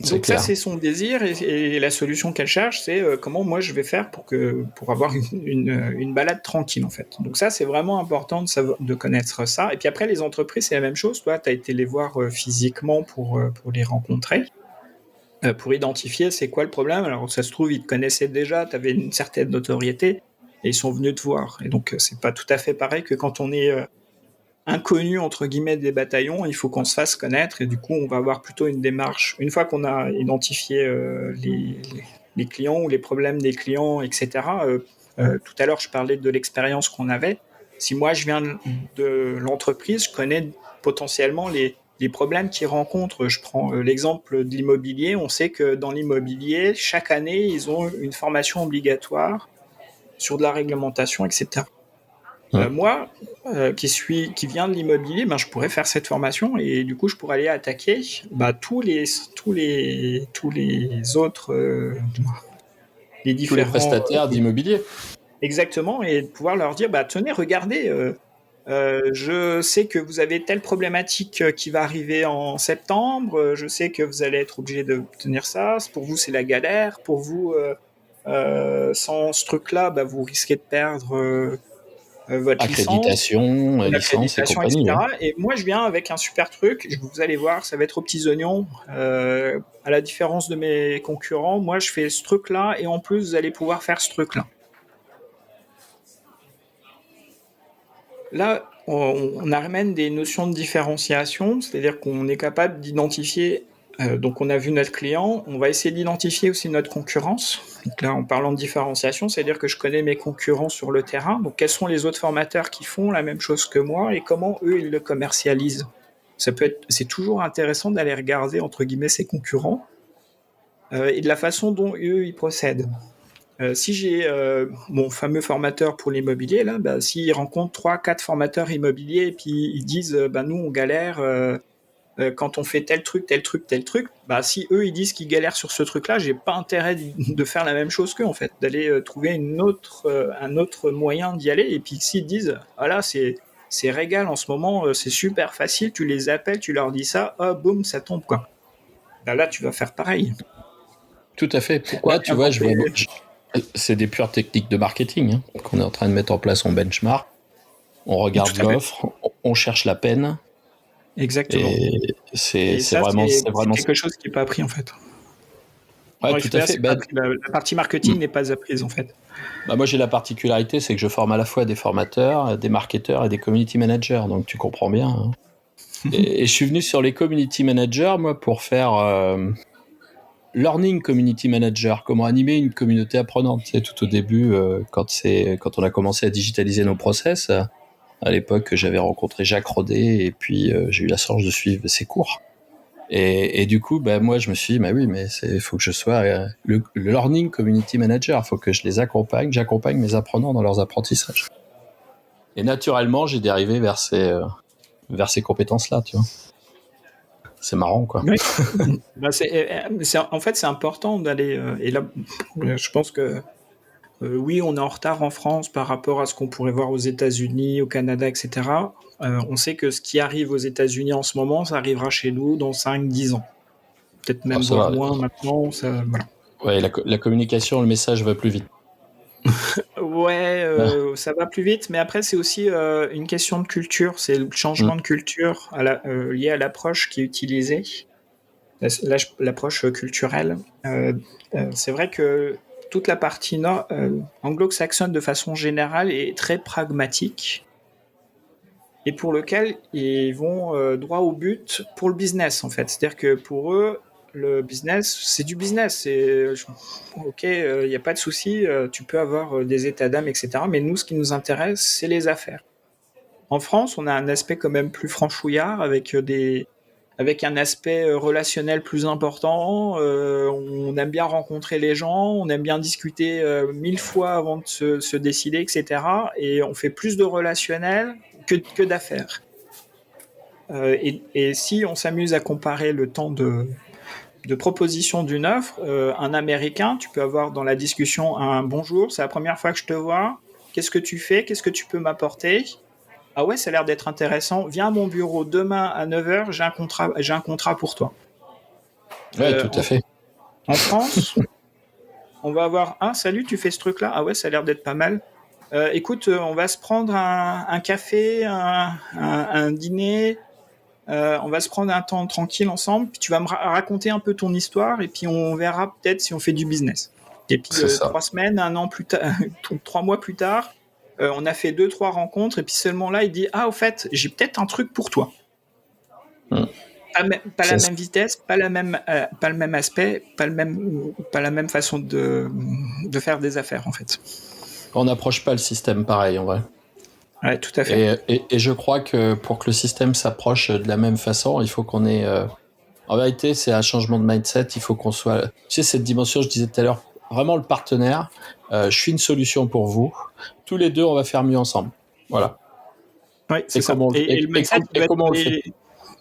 C'est Donc ça, clair. c'est son désir et la solution qu'elle cherche, c'est comment moi je vais faire pour avoir une balade tranquille en fait. Donc ça, c'est vraiment important de connaître ça. Et puis après, les entreprises, c'est la même chose. Toi, tu as été les voir physiquement pour les rencontrer, pour identifier c'est quoi le problème. Alors ça se trouve, ils te connaissaient déjà, tu avais une certaine notoriété et ils sont venus te voir. Et donc, c'est pas tout à fait pareil que quand on est inconnu entre guillemets des bataillons, il faut qu'on se fasse connaître et du coup on va avoir plutôt une démarche. Une fois qu'on a identifié les clients ou les problèmes des clients, etc. Tout à l'heure je parlais de l'expérience qu'on avait. Si moi je viens de l'entreprise, je connais potentiellement les problèmes qu'ils rencontrent. Je prends l'exemple de l'immobilier. On sait que dans l'immobilier, chaque année, ils ont une formation obligatoire sur de la réglementation, etc. Moi, qui vient de l'immobilier, ben, je pourrais faire cette formation et du coup, je pourrais aller attaquer tous les autres, les Tous les différents, prestataires d'immobilier. exactement, et de pouvoir leur dire, bah, tenez, regardez, je sais que vous avez telle problématique qui va arriver en septembre, je sais que vous allez être obligé de tenir ça, pour vous, c'est la galère, pour vous, sans ce truc-là, bah, vous risquez de perdre votre licence, Accréditation, licence et l'accréditation, compagnie. etc. Et moi, je viens avec un super truc. Vous allez voir, ça va être aux petits oignons. À la différence de mes concurrents, moi, je fais ce truc-là et en plus, vous allez pouvoir faire ce truc-là. Là, on amène des notions de différenciation, c'est-à-dire qu'on est capable d'identifier. Donc, on a vu notre client, on va essayer d'identifier aussi notre concurrence. Donc là, en parlant de différenciation, c'est-à-dire que je connais mes concurrents sur le terrain. Donc, quels sont les autres formateurs qui font la même chose que moi et comment eux, ils le commercialisent. C'est toujours intéressant d'aller regarder, entre guillemets, ses concurrents et de la façon dont eux, ils procèdent. Si j'ai mon fameux formateur pour l'immobilier, là, bah, s'il rencontre 3-4 formateurs immobiliers et puis ils disent bah, nous, on galère quand on fait tel truc, bah, si eux, ils disent qu'ils galèrent sur ce truc-là, j'ai pas intérêt de faire la même chose qu'eux, en fait, d'aller trouver un autre moyen d'y aller. Et puis s'ils disent voilà, c'est régal en ce moment, c'est super facile, tu les appelles, tu leur dis ça, boum, ça tombe, quoi. Bah, là, tu vas faire pareil. Tout à fait. Pourquoi Là, tu vois, inventer c'est des pures techniques de marketing qu'on est en train de mettre en place. On benchmark, on regarde l'offre, on cherche la peine. Exactement. Et Et c'est ça, vraiment c'est ça. quelque chose qui n'est pas appris, en fait. Ouais, Dans tout à l'expérience, fait. c'est pas appris. La partie marketing n'est pas apprise, en fait. Moi, j'ai la particularité, c'est que je forme à la fois des formateurs, des marketeurs et des community managers. Donc, tu comprends bien. Et je suis venu sur les community managers, moi, pour faire learning community manager, comment animer une communauté apprenante. C'est tout au début, quand on a commencé à digitaliser nos process. À l'époque, j'avais rencontré Jacques Rodet et puis j'ai eu la chance de suivre ses cours. Et du coup, moi, je me suis dit, oui, mais faut que je sois le learning community manager. Il faut que je les accompagne. J'accompagne mes apprenants dans leurs apprentissages. Et naturellement, j'ai dérivé vers ces compétences-là, tu vois. C'est marrant, quoi. Oui. En fait, c'est important d'aller. Et là, je pense que oui, on est en retard en France par rapport à ce qu'on pourrait voir aux États-Unis, au Canada, etc. On sait que ce qui arrive aux États-Unis en ce moment, ça arrivera chez nous dans 5-10 ans. Peut-être même Ça voir va. moins maintenant. Ça, voilà. Ouais, la communication, le message va plus vite. Ouais, ça va plus vite, mais après, c'est aussi une question de culture. C'est le changement de culture lié à l'approche qui est utilisée, l'approche culturelle. C'est vrai que toute la partie anglo-saxonne, de façon générale, est très pragmatique et pour lequel ils vont droit au but pour le business, en fait. C'est-à-dire que pour eux, le business, c'est du business. Ok, il n'y a pas de souci, tu peux avoir des états d'âme, etc. Mais nous, ce qui nous intéresse, c'est les affaires. En France, on a un aspect quand même plus franchouillard avec un aspect relationnel plus important. On aime bien rencontrer les gens, on aime bien discuter 1000 fois avant de se décider, etc. Et on fait plus de relationnel que d'affaires. Et si on s'amuse à comparer le temps de proposition d'une offre, un Américain, tu peux avoir dans la discussion un bonjour, c'est la première fois que je te vois, qu'est-ce que tu fais, qu'est-ce que tu peux m'apporter? Ah ouais, ça a l'air d'être intéressant, viens à mon bureau demain à 9h, j'ai un contrat pour toi. Ouais, tout à fait. En France, on va avoir salut, tu fais ce truc-là? Ah ouais, ça a l'air d'être pas mal. Écoute, on va se prendre un café, un dîner. On va se prendre un temps tranquille ensemble. Puis tu vas me raconter un peu ton histoire et puis on verra peut-être si on fait du business. Et puis 3 semaines, un an plus tard, 3 mois plus tard, on a fait 2-3 rencontres et puis seulement là, il dit au fait, j'ai peut-être un truc pour toi. Pas la même vitesse, pas le même aspect, pas la même façon de faire des affaires en fait. On n'approche pas le système pareil en vrai. Ouais, tout à fait. Et je crois que pour que le système s'approche de la même façon, il faut qu'on ait... En vérité, c'est un changement de mindset. Il faut qu'on soit... Tu sais, cette dimension, je disais tout à l'heure, vraiment le partenaire. Je suis une solution pour vous. Tous les deux, on va faire mieux ensemble. Voilà. Oui, c'est ça. Et comment on le fait.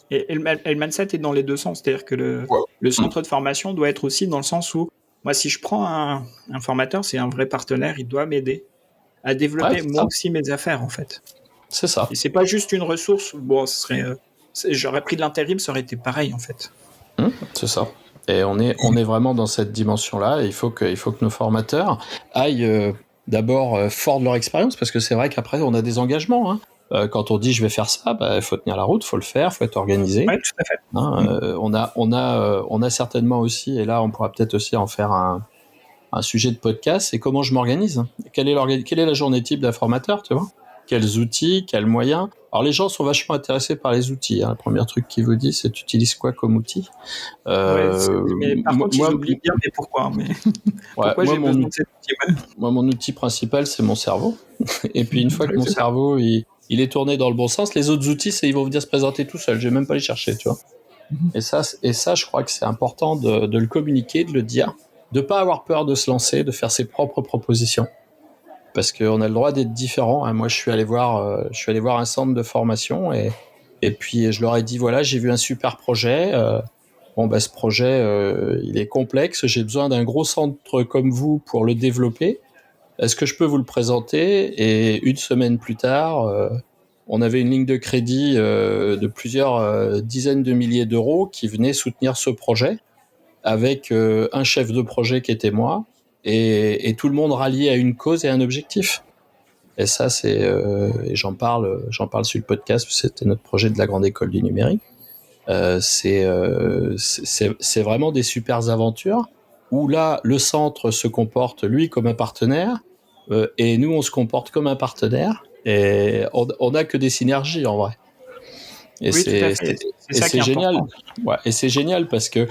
Et le mindset est dans les deux sens. C'est-à-dire que le centre de formation doit être aussi dans le sens où, moi, si je prends un formateur, c'est un vrai partenaire, il doit m'aider à développer moi aussi mes affaires, en fait. C'est ça. Et c'est pas juste une ressource. Bon, j'aurais pris de l'intérim, ça aurait été pareil, en fait. C'est ça. Et on est vraiment dans cette dimension-là. Il faut que nos formateurs aillent d'abord fort de leur expérience, parce que c'est vrai qu'après, on a des engagements. Quand on dit je vais faire ça, il faut tenir la route, faut le faire, faut être organisé. Oui, tout à fait. On a certainement aussi, et là on pourra peut-être aussi en faire un sujet de podcast, c'est comment je m'organise. Quelle est la journée type d'un formateur, tu vois? Quels outils, quels moyens? Alors les gens sont vachement intéressés par les outils. La première truc qu'ils vous disent, c'est tu utilises quoi comme outil? Mais par contre, ils oublient de dire mais pourquoi. Pourquoi j'ai besoin de cet outil? Moi, mon outil principal, c'est mon cerveau. Et puis une fois que mon cerveau il est tourné dans le bon sens, les autres outils, ils vont venir se présenter tout seuls. Je vais même pas les chercher, tu vois. Et ça, je crois que c'est important de le communiquer, de le dire, de pas avoir peur de se lancer, de faire ses propres propositions, parce qu'on a le droit d'être différent. Moi, je suis allé voir un centre de formation et puis je leur ai dit voilà, j'ai vu un super projet. Ce projet, il est complexe. J'ai besoin d'un gros centre comme vous pour le développer. Est-ce que je peux vous le présenter? Et une semaine plus tard, on avait une ligne de crédit de plusieurs dizaines de milliers d'euros qui venait soutenir ce projet, avec un chef de projet qui était moi, et tout le monde rallié à une cause et à un objectif. Et ça, et j'en parle sur le podcast, c'était notre projet de la grande école du numérique. C'est vraiment des super aventures où là, le centre se comporte, lui, comme un partenaire, et nous, on se comporte comme un partenaire, et on n'a que des synergies, en vrai. Et c'est génial. Ouais, et c'est génial parce que,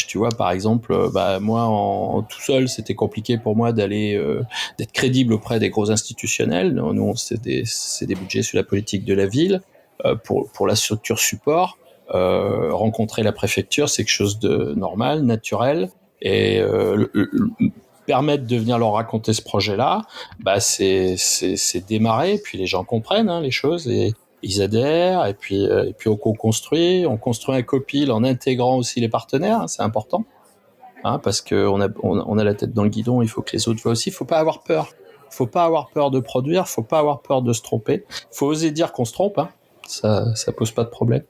tu vois, par exemple, moi, tout seul, c'était compliqué pour moi d'être crédible auprès des gros institutionnels. Nous, c'est des budgets sur la politique de la ville, pour la structure support. Rencontrer la préfecture, c'est quelque chose de normal, naturel, et permettre de venir leur raconter ce projet-là, c'est démarrer, puis les gens comprennent les choses et ils adhèrent, et puis on construit un copil en intégrant aussi les partenaires, c'est important, parce que on a la tête dans le guidon, il faut que les autres voient aussi. Faut pas avoir peur de produire, faut pas avoir peur de se tromper, faut oser dire qu'on se trompe, ça pose pas de problème.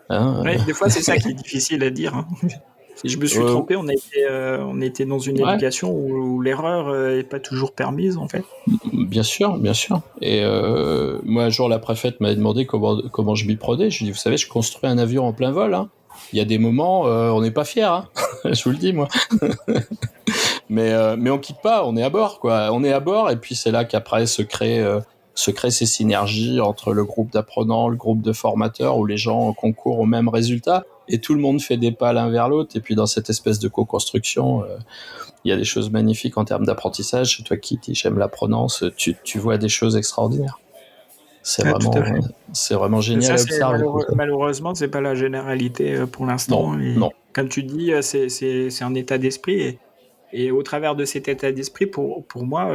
Des fois, c'est ça qui est difficile à dire. Si je me suis trompé, on était dans une éducation où l'erreur n'est pas toujours permise, en fait. Bien sûr. Et moi, un jour, la préfète m'avait demandé comment je m'y prenais. Je lui ai dit, vous savez, je construis un avion en plein vol. Il y a des moments, on n'est pas fiers. Je vous le dis, moi. mais on quitte pas, on est à bord, quoi. On est à bord, et puis c'est là qu'après se créent ces synergies entre le groupe d'apprenants, le groupe de formateurs, où les gens concourent au même résultat, et tout le monde fait des pas l'un vers l'autre. Et puis dans cette espèce de co-construction, il y a des choses magnifiques en termes d'apprentissage. Chez toi qui dis j'aime l'apprenance, tu vois des choses extraordinaires. C'est vraiment génial à observer. Malheureusement, c'est pas la généralité pour l'instant. Non. Comme tu dis, c'est un état d'esprit. Et au travers de cet état d'esprit, pour moi,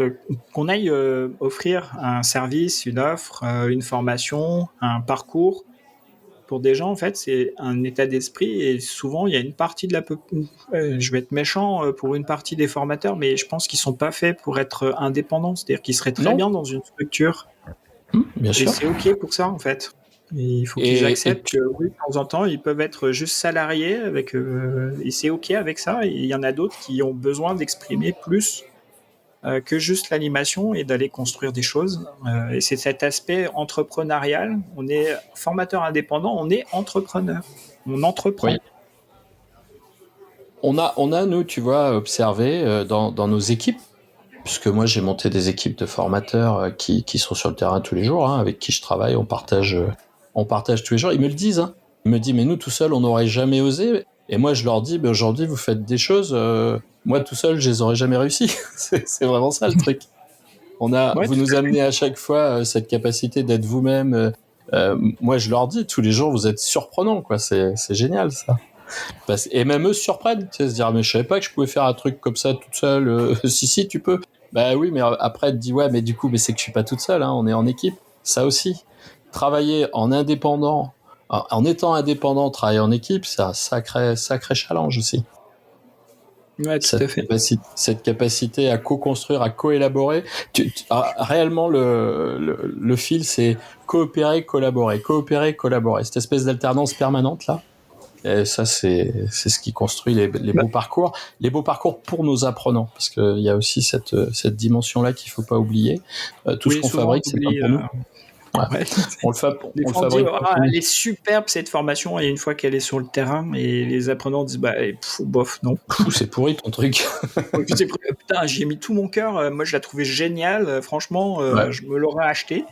qu'on aille offrir un service, une offre, une formation, un parcours, pour des gens, en fait, c'est un état d'esprit. Et souvent, il y a une partie de je vais être méchant pour une partie des formateurs, mais je pense qu'ils sont pas faits pour être indépendants. C'est-à-dire qu'ils seraient très bien dans une structure. Bien sûr. Et c'est OK pour ça, en fait. Et il faut qu'ils acceptent que oui, de temps en temps, ils peuvent être juste salariés et c'est OK avec ça. Et il y en a d'autres qui ont besoin d'exprimer plus que juste l'animation et d'aller construire des choses. Et c'est cet aspect entrepreneurial. On est formateur indépendant, on est entrepreneur. On entreprend. Oui. On a, nous, tu vois, observé dans nos équipes, puisque moi j'ai monté des équipes de formateurs qui sont sur le terrain tous les jours, avec qui je travaille, on partage tous les jours. Ils me le disent, ils me disent, mais nous tout seuls on n'aurait jamais osé. Et moi je leur dis, aujourd'hui vous faites des choses, moi tout seul je les aurais jamais réussi. c'est vraiment ça le truc. Vous nous amenez à chaque fois cette capacité d'être vous-même. Moi je leur dis tous les jours, vous êtes surprenants, quoi. C'est génial ça. Et même eux se surprennent, tu sais, se dire, mais je savais pas que je pouvais faire un truc comme ça toute seule. Si tu peux. Bah oui, mais après tu te dis, ouais, mais du coup, mais c'est que je suis pas toute seule, on est en équipe. Ça aussi, travailler en indépendant, en étant indépendant, travailler en équipe, c'est un sacré challenge aussi. Ouais, tout à fait. Cette capacité à co-construire, à co-élaborer. Réellement, le fil, c'est coopérer, collaborer. Cette espèce d'alternance permanente là. Et ça, c'est ce qui construit les beaux parcours. Les beaux parcours pour nos apprenants. Parce qu'il y a aussi cette dimension-là qu'il ne faut pas oublier. Tout ce qu'on fabrique, c'est pas pour nous. Ouais. On le fabrique. Elle est superbe cette formation, et une fois qu'elle est sur le terrain, et les apprenants disent bof, non. C'est pourri ton truc. Putain, j'y ai mis tout mon cœur. Moi, je la trouvais géniale. Franchement, je me l'aurais acheté.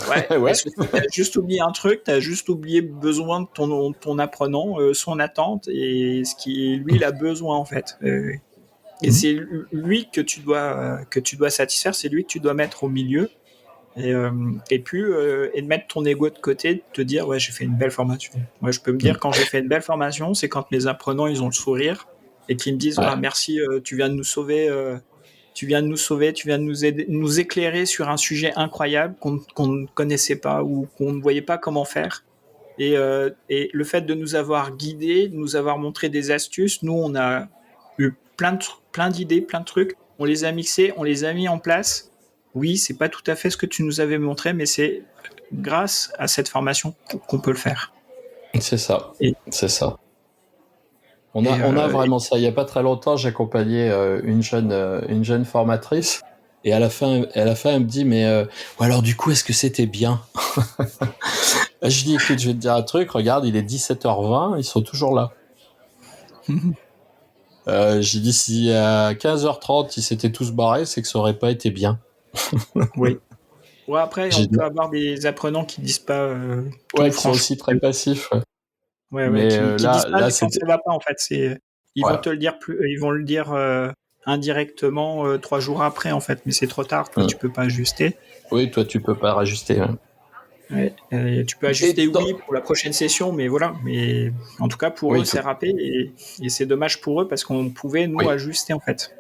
Ouais. Parce que t'as juste oublié un truc, t'as juste oublié le besoin de ton apprenant, son attente et ce qui lui il a besoin en fait. Et c'est lui que tu dois satisfaire, c'est lui que tu dois mettre au milieu. Et de mettre ton ego de côté, de te dire ouais, j'ai fait une belle formation. Moi je peux me dire quand j'ai fait une belle formation, c'est quand mes apprenants ils ont le sourire et qu'ils me disent merci, tu viens de nous sauver. Tu viens de nous aider, nous éclairer sur un sujet incroyable qu'on ne connaissait pas ou qu'on ne voyait pas comment faire. Et le fait de nous avoir guidés, de nous avoir montré des astuces, nous, on a eu plein d'idées, plein de trucs. On les a mixés, on les a mis en place. Oui, c'est pas tout à fait ce que tu nous avais montré, mais c'est grâce à cette formation qu'on peut le faire. C'est ça. C'est ça. On a vraiment ça. Il y a pas très longtemps, j'accompagnais une jeune formatrice, et à la fin, elle me dit, mais alors du coup, est-ce que c'était bien? Je dis, écoute, je vais te dire un truc. Regarde, il est 17h20, ils sont toujours là. J'ai dit, si à 15h30 ils s'étaient tous barrés, c'est que ça aurait pas été bien. Oui. Ouais, après, on peut avoir des apprenants qui disent pas. Qui sont aussi très passifs. Ouais, qui disent pas quand ça va pas en fait. Ils vont te le dire ils vont le dire indirectement 3 jours après en fait, mais c'est trop tard. Toi, tu peux pas ajuster. Oui, toi, tu peux pas rajuster. Ouais, tu peux ajuster pour la prochaine session, mais voilà. Mais en tout cas, pour eux, c'est râpé et c'est dommage pour eux parce qu'on pouvait nous ajuster en fait.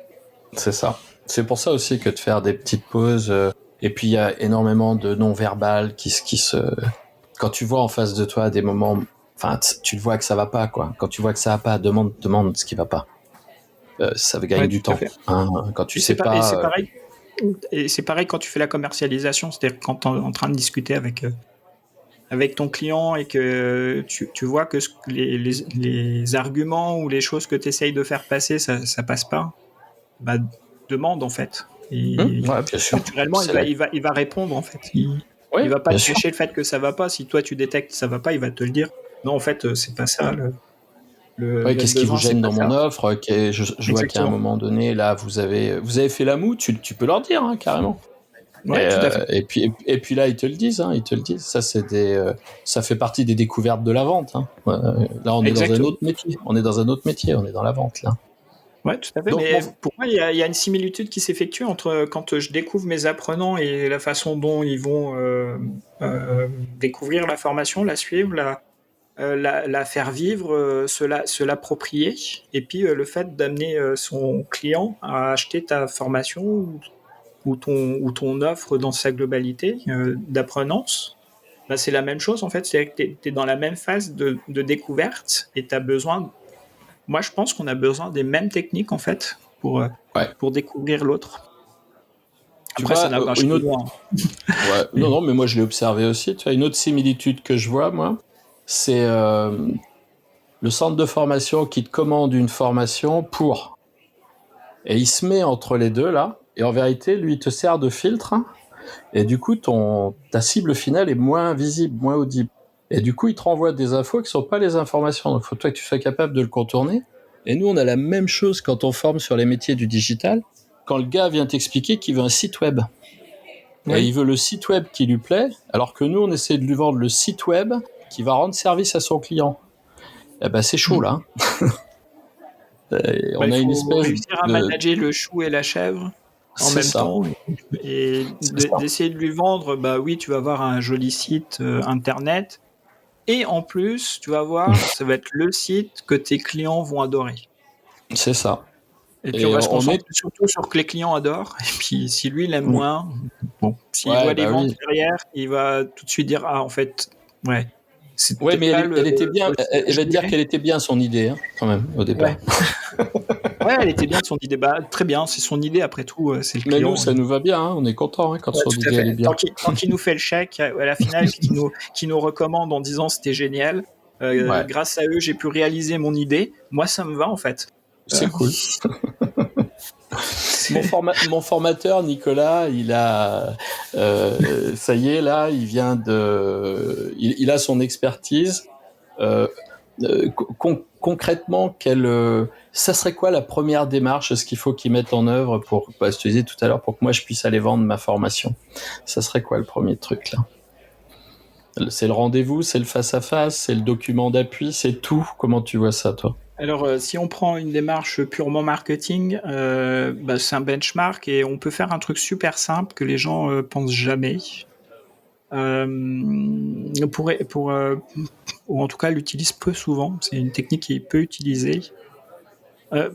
C'est ça. C'est pour ça aussi que de faire des petites pauses. Et puis il y a énormément de non-verbal qui se. Quand tu vois en face de toi des moments. Enfin, tu vois que ça va pas, quoi. Quand tu vois que ça va pas, demande ce qui va pas. Ça va gagner du temps. Quand tu sais pas. Et c'est pareil quand tu fais la commercialisation, c'est-à-dire quand tu es en train de discuter avec ton client et que tu vois que les arguments ou les choses que tu essayes de faire passer, ça passe pas, demande en fait. Et bien sûr. Naturellement, il va répondre en fait. Il va pas te cacher le fait que ça va pas. Si toi tu détectes que ça va pas, il va te le dire. Non, en fait, c'est pas ça. Qu'est-ce qui vous gêne dans mon offre? Je vois qu'à un moment donné, là, vous avez fait la moue. Tu peux leur dire carrément. Ouais, tout à fait. Et puis là, ils te le disent. Ça, ça fait partie des découvertes de la vente. Là, on est dans un autre métier. On est dans la vente là. Ouais, tout à fait. Donc, mais pour moi, il y a une similitude qui s'effectue entre quand je découvre mes apprenants et la façon dont ils vont découvrir la formation, la suivre, la faire vivre, se l'approprier, et puis le fait d'amener son client à acheter ta formation ou ton offre dans sa globalité d'apprenance. C'est la même chose en fait, c'est que tu es dans la même phase de découverte et tu as besoin. Moi, je pense qu'on a besoin des mêmes techniques en fait pour découvrir l'autre. Après, ça n'a pas une autre... Ouais, non, mais moi je l'ai observé aussi. Tu vois, une autre similitude que je vois, moi, c'est le centre de formation qui te commande une formation pour. Et il se met entre les deux, là, et en vérité, lui, il te sert de filtre, hein, et du coup, ta cible finale est moins visible, moins audible. Et du coup, il te renvoie des infos qui ne sont pas les informations. Donc, il faut toi que tu sois capable de le contourner. Et nous, on a la même chose quand on forme sur les métiers du digital. Quand le gars vient t'expliquer qu'il veut un site web, oui. Et il veut le site web qui lui plaît, alors que nous, on essaie de lui vendre le site web qui va rendre service à son client. Eh ben, c'est chaud, là. On a une espèce réussir à manager le chou et la chèvre en même temps et d'essayer de lui vendre, bah oui, tu vas avoir un joli site internet et en plus, tu vas voir, ça va être le site que tes clients vont adorer. C'est ça. Et puis on va se concentrer surtout sur que les clients adorent. Et puis si lui il aime moins, bon, s'il voit les ventes derrière, il va tout de suite dire en fait, ouais. Ouais, mais elle était bien. Elle va te dire qu'elle était bien son idée, hein, quand même, au départ. Ouais, elle était bien son idée. Bah, très bien, c'est son idée après tout. C'est le client. Mais nous, ça nous va bien. Hein, on est content quand son idée elle est bien. Tant qu'il nous fait le chèque à la finale, qui nous recommande en disant c'était génial. Grâce à eux, j'ai pu réaliser mon idée. Moi, ça me va en fait. C'est cool. Mon formateur Nicolas, il a, ça y est là, il vient il a son expertise. Concrètement, ça serait quoi la première démarche, ce qu'il faut qu'il mette en œuvre pour, je te disais tout à l'heure, pour que moi je puisse aller vendre ma formation. Ça serait quoi le premier truc là? C'est le rendez-vous, c'est le face-à-face, c'est le document d'appui, c'est tout. Comment tu vois ça, toi? Alors, si on prend une démarche purement marketing, c'est un benchmark et on peut faire un truc super simple que les gens pensent jamais. Ou en tout cas l'utilise peu souvent. C'est une technique qui est peu utilisée.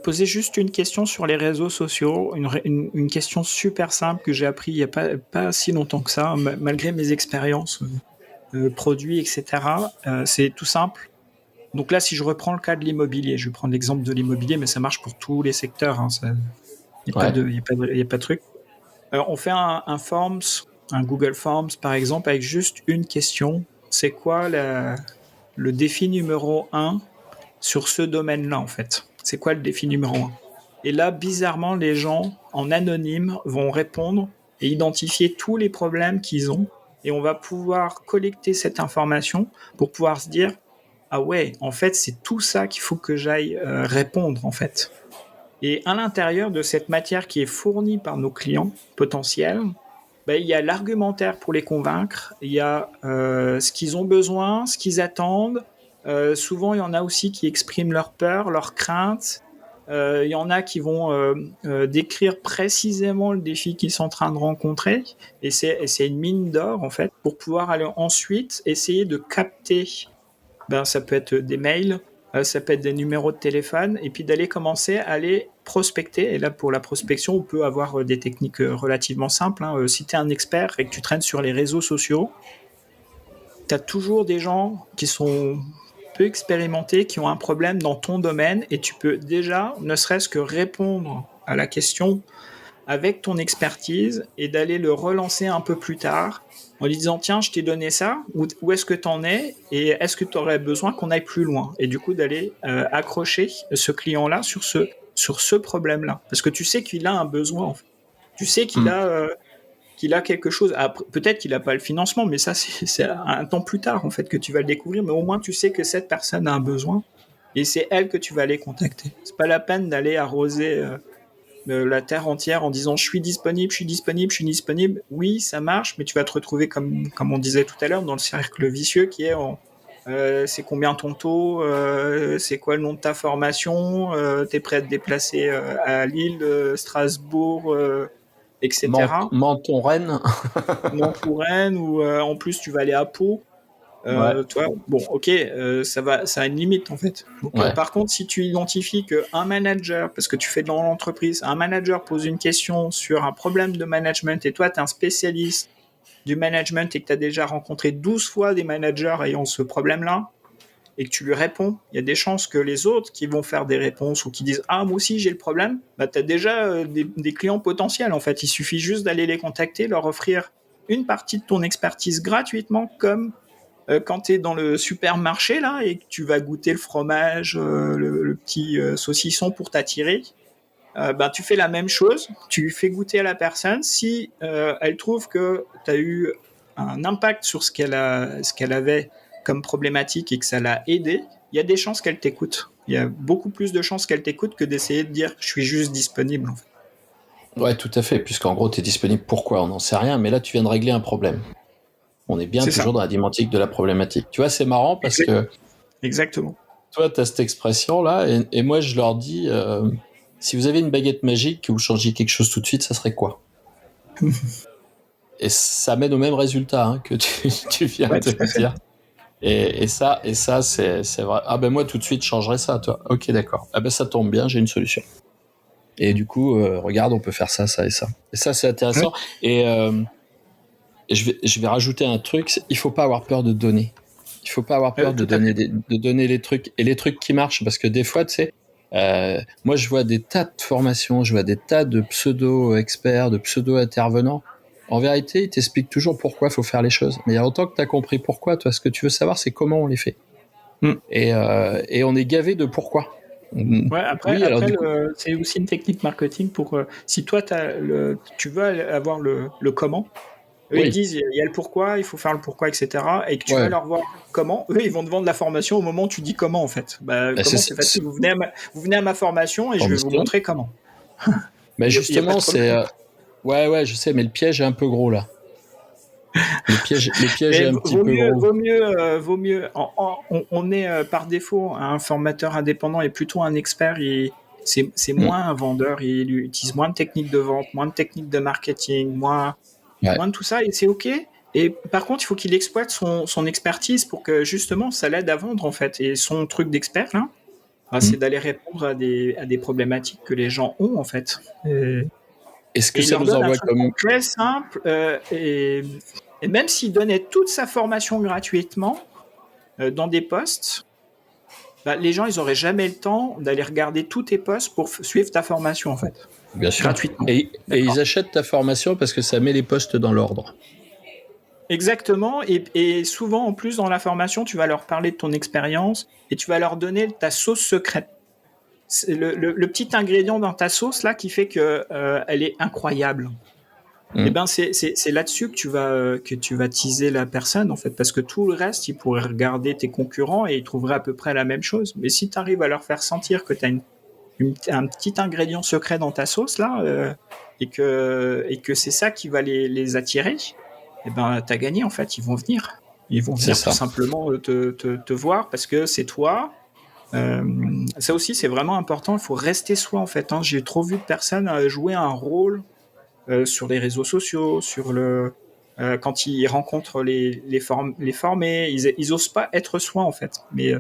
Poser juste une question sur les réseaux sociaux, une question super simple que j'ai appris il n'y a pas si longtemps que ça, malgré mes expériences produits, etc. C'est tout simple. Donc là, si je reprends le cas de l'immobilier, je vais prendre l'exemple de l'immobilier, mais ça marche pour tous les secteurs. Hein, il n'y a pas de truc. On fait un Forms, un Google Forms, par exemple, avec juste une question. C'est quoi le défi numéro 1 sur ce domaine-là, en fait? C'est quoi le défi numéro 1? Et là, bizarrement, les gens, en anonyme, vont répondre et identifier tous les problèmes qu'ils ont. Et on va pouvoir collecter cette information pour pouvoir se dire ah ouais, en fait, c'est tout ça qu'il faut que j'aille répondre, en fait. Et à l'intérieur de cette matière qui est fournie par nos clients potentiels, il y a l'argumentaire pour les convaincre, il y a ce qu'ils ont besoin, ce qu'ils attendent. Souvent, il y en a aussi qui expriment leurs peurs, leurs craintes. Il y en a qui vont décrire précisément le défi qu'ils sont en train de rencontrer. Et c'est une mine d'or, en fait, pour pouvoir aller ensuite essayer de capter. Ça peut être des mails, ça peut être des numéros de téléphone, et puis d'aller commencer à aller prospecter. Et là, pour la prospection, on peut avoir des techniques relativement simples. Hein. Si tu es un expert et que tu traînes sur les réseaux sociaux, tu as toujours des gens qui sont peu expérimentés, qui ont un problème dans ton domaine, et tu peux déjà, ne serait-ce que répondre à la question avec ton expertise et d'aller le relancer un peu plus tard en lui disant tiens, je t'ai donné ça, où est-ce que tu en es et est-ce que tu aurais besoin qu'on aille plus loin? Et du coup, d'aller accrocher ce client-là sur ce problème-là. Parce que tu sais qu'il a un besoin, en fait. Tu sais qu'il a quelque chose. Peut-être qu'il n'a pas le financement, mais ça, c'est un temps plus tard, en fait, que tu vas le découvrir. Mais au moins, tu sais que cette personne a un besoin et c'est elle que tu vas aller contacter. C'est pas la peine d'aller arroser la terre entière en disant je suis disponible. Oui, ça marche, mais tu vas te retrouver comme on disait tout à l'heure dans le cercle vicieux qui est c'est combien ton taux, c'est quoi le nom de ta formation, t'es prêt à te déplacer à Lille, Strasbourg, etc. Menton-Rennes. Menton-Rennes ou en plus tu vas aller à Pau. Toi, bon, ok, ça a une limite en fait. Donc, par contre, si tu identifies qu'un manager, parce que tu fais dans l'entreprise, un manager pose une question sur un problème de management et toi, tu es un spécialiste du management et que tu as déjà rencontré 12 fois des managers ayant ce problème-là, et que tu lui réponds, il y a des chances que les autres qui vont faire des réponses ou qui disent « Ah, moi aussi, j'ai le problème », bah, tu as déjà des clients potentiels, en fait. Il suffit juste d'aller les contacter, leur offrir une partie de ton expertise gratuitement, comme quand tu es dans le supermarché là, et que tu vas goûter le fromage, le petit saucisson pour t'attirer. Ben, tu fais la même chose, tu fais goûter à la personne. Si elle trouve que tu as eu un impact sur ce qu'elle avait comme problématique et que ça l'a aidé, il y a des chances qu'elle t'écoute. Il y a beaucoup plus de chances qu'elle t'écoute que d'essayer de dire « je suis juste disponible ». En fait. Ouais, tout à fait, puisqu'en gros, tu es disponible pourquoi, on n'en sait rien, mais là, tu viens de régler un problème. On est bien C'est toujours ça. dans la dimentique de la problématique. Tu vois, c'est marrant parce que Exactement. toi, tu as cette expression-là, et moi, je leur dis, si vous avez une baguette magique, que vous changiez quelque chose tout de suite, ça serait quoi? Et ça mène au même résultat hein, que tu viens Ouais, de tout à fait. dire. Et ça, c'est vrai. Ah ben moi, tout de suite, je changerais ça, toi. Ok, d'accord. Ah ben ça tombe bien, j'ai une solution. Et du coup, regarde, on peut faire ça, ça et ça. Et ça, c'est intéressant. Et je vais rajouter un truc. Il faut pas avoir peur de donner. Il faut pas avoir peur de donner les trucs et les trucs qui marchent, parce que des fois, tu sais, moi, je vois des tas de formations, je vois des tas de pseudo-experts, de pseudo-intervenants. En vérité, ils t'expliquent toujours pourquoi il faut faire les choses. Mais il y a longtemps que tu as compris pourquoi. Toi, ce que tu veux savoir, c'est comment on les fait. Et on est gavé de pourquoi. Ouais, après, c'est aussi une technique marketing pour si toi tu veux avoir le comment, eux ils disent il y a le pourquoi, il faut faire le pourquoi, etc. Et que tu vas leur voir comment, eux ils vont te vendre la formation au moment où tu dis comment en fait. Comment c'est facile, vous venez à ma formation et je vais vous montrer comment. Mais justement, c'est ouais, je sais, mais le piège est un peu gros là. Le piège est un petit peu gros. Vaut mieux. On est par défaut un formateur indépendant et plutôt un expert. C'est moins un vendeur. Il utilise moins de techniques de vente, moins de techniques de marketing, moins de tout ça. Et c'est OK. Et par contre, il faut qu'il exploite son expertise pour que justement ça l'aide à vendre en fait. Et son truc d'expert là, c'est d'aller répondre à des problématiques que les gens ont en fait. Est-ce que ça nous envoie comme très simple et même s'il donnait toute sa formation gratuitement dans des posts, les gens, ils n'auraient jamais le temps d'aller regarder tous tes posts pour suivre ta formation, en fait. Bien sûr. Gratuitement. Et ils achètent ta formation parce que ça met les posts dans l'ordre. Exactement. Et souvent, en plus, dans la formation, tu vas leur parler de ton expérience et tu vas leur donner ta sauce secrète. C'est le petit ingrédient dans ta sauce, là, qui fait qu'elle est incroyable. Et ben c'est là-dessus que tu vas teaser la personne en fait, parce que tout le reste, ils pourraient regarder tes concurrents et ils trouveraient à peu près la même chose. Mais si tu arrives à leur faire sentir que tu as un petit ingrédient secret dans ta sauce là, et que c'est ça qui va les attirer, et ben t'as gagné en fait. Ils vont venir tout simplement te voir parce que c'est toi. Ça aussi c'est vraiment important. Il faut rester soi en fait. J'ai trop vu de personnes jouer un rôle. Sur les réseaux sociaux, quand ils rencontrent les formés, ils osent pas être soi en fait. Mais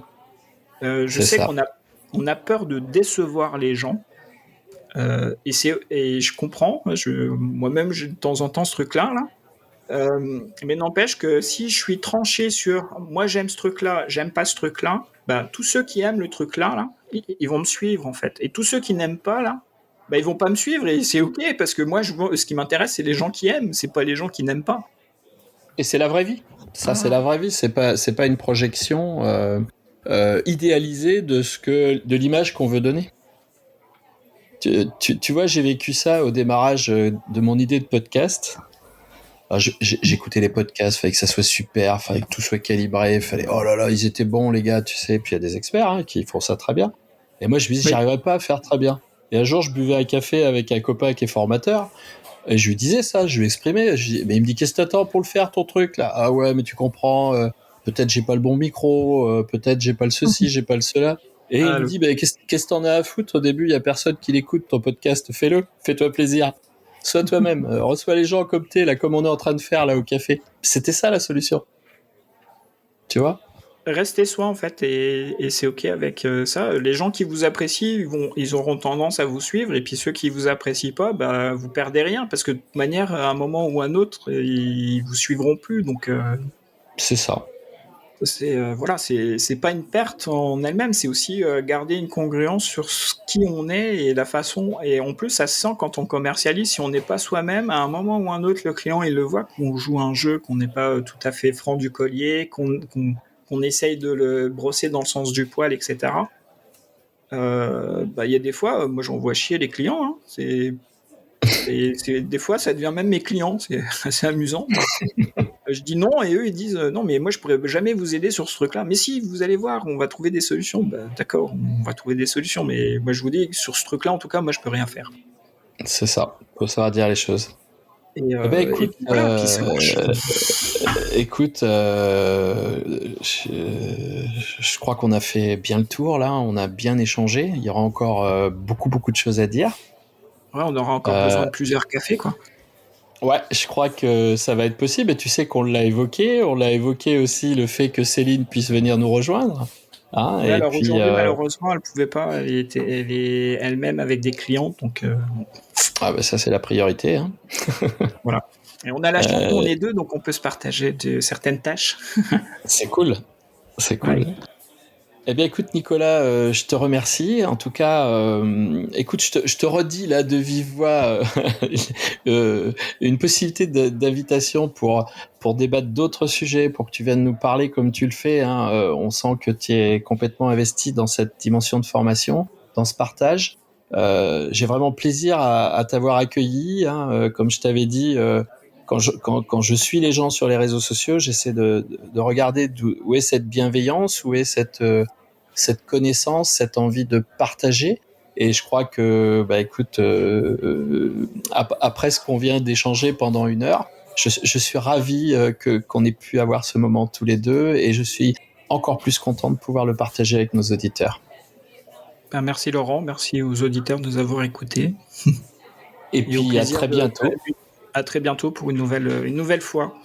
je sais qu'on a peur de décevoir les gens. Et je comprends. Moi-même, j'ai de temps en temps ce truc-là. Mais n'empêche que si je suis tranché sur moi j'aime ce truc-là, j'aime pas ce truc-là, tous ceux qui aiment le truc-là, ils vont me suivre en fait. Et tous ceux qui n'aiment pas là, ils vont pas me suivre et c'est ok parce que moi ce qui m'intéresse c'est les gens qui aiment, c'est pas les gens qui n'aiment pas. Et c'est la vraie vie. Ça c'est la vraie vie, c'est pas une projection idéalisée de l'image qu'on veut donner. Tu vois, j'ai vécu ça au démarrage de mon idée de podcast. J'écoutais les podcasts, fallait que ça soit super, fallait que tout soit calibré, fallait oh là là, ils étaient bons les gars, tu sais. Puis il y a des experts qui font ça très bien. Et moi je me dis j'arriverais pas à faire très bien. Et un jour je buvais un café avec un copain qui est formateur et je lui disais ça, je lui exprimais, mais il me dit qu'est-ce que t'attends pour le faire ton truc là? Ah ouais mais tu comprends, peut-être j'ai pas le bon micro, peut-être j'ai pas le ceci, j'ai pas le cela. Et il me dit qu'est-ce que t'en as à foutre, au début il y a personne qui l'écoute ton podcast, fais-le, fais-toi plaisir. Sois toi-même, reçois les gens comme t'es, là, comme on est en train de faire là au café. C'était ça la solution. Tu vois ? Restez soi en fait et c'est ok avec ça. Les gens qui vous apprécient, ils auront tendance à vous suivre et puis ceux qui vous apprécient pas, vous perdez rien parce que de toute manière, à un moment ou à un autre, ils vous suivront plus. Donc c'est ça. Voilà, c'est pas une perte en elle-même, c'est aussi garder une congruence sur qui on est et la façon. Et en plus, ça se sent quand on commercialise. Si on n'est pas soi-même, à un moment ou un autre, le client il le voit qu'on joue un jeu, qu'on n'est pas tout à fait franc du collier, qu'on essaye de le brosser dans le sens du poil, etc. Il y a des fois, moi j'envoie chier les clients. Hein. Des fois, ça devient même mes clients. C'est assez amusant. Je dis non et eux ils disent non mais moi je pourrais jamais vous aider sur ce truc-là. Mais si, vous allez voir, on va trouver des solutions. D'accord, on va trouver des solutions, mais moi je vous dis sur ce truc-là en tout cas moi je peux rien faire. C'est ça, faut savoir dire les choses. Et, Eh ben écoute, puis voilà, puis ça marche. écoute, je crois qu'on a fait bien le tour là, on a bien échangé. Il y aura encore beaucoup de choses à dire. Ouais, on aura encore besoin de plusieurs cafés quoi. Ouais, je crois que ça va être possible. Et tu sais qu'on l'a évoqué. On l'a évoqué aussi le fait que Céline puisse venir nous rejoindre. Hein, Ouais, et alors puis, aujourd'hui malheureusement elle pouvait pas, elle est elle-même avec des clients donc ah bah ça c'est la priorité. Hein. voilà. Et on a la chance, nous on est deux donc on peut se partager certaines tâches. C'est cool. C'est cool. Ouais. Eh bien, écoute, Nicolas, je te remercie. En tout cas, écoute, je te redis là de vive voix une possibilité d'invitation pour débattre d'autres sujets, pour que tu viennes nous parler comme tu le fais. Hein. On sent que tu es complètement investi dans cette dimension de formation, dans ce partage. J'ai vraiment plaisir à t'avoir accueilli. Hein. Comme je t'avais dit, quand je suis les gens sur les réseaux sociaux, j'essaie de regarder où est cette bienveillance, où est cette connaissance, cette envie de partager. Et je crois que, écoute, après ce qu'on vient d'échanger pendant 1 heure, je suis ravi qu'on ait pu avoir ce moment tous les deux, et je suis encore plus content de pouvoir le partager avec nos auditeurs. Merci Laurent, merci aux auditeurs de nous avoir écoutés. Et puis à très bientôt. À très bientôt pour une nouvelle fois.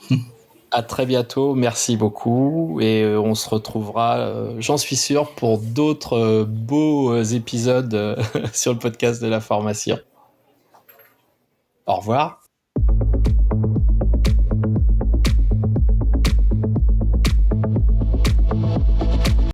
À très bientôt, merci beaucoup, et on se retrouvera, j'en suis sûr, pour d'autres beaux épisodes sur le podcast de la formation. Au revoir.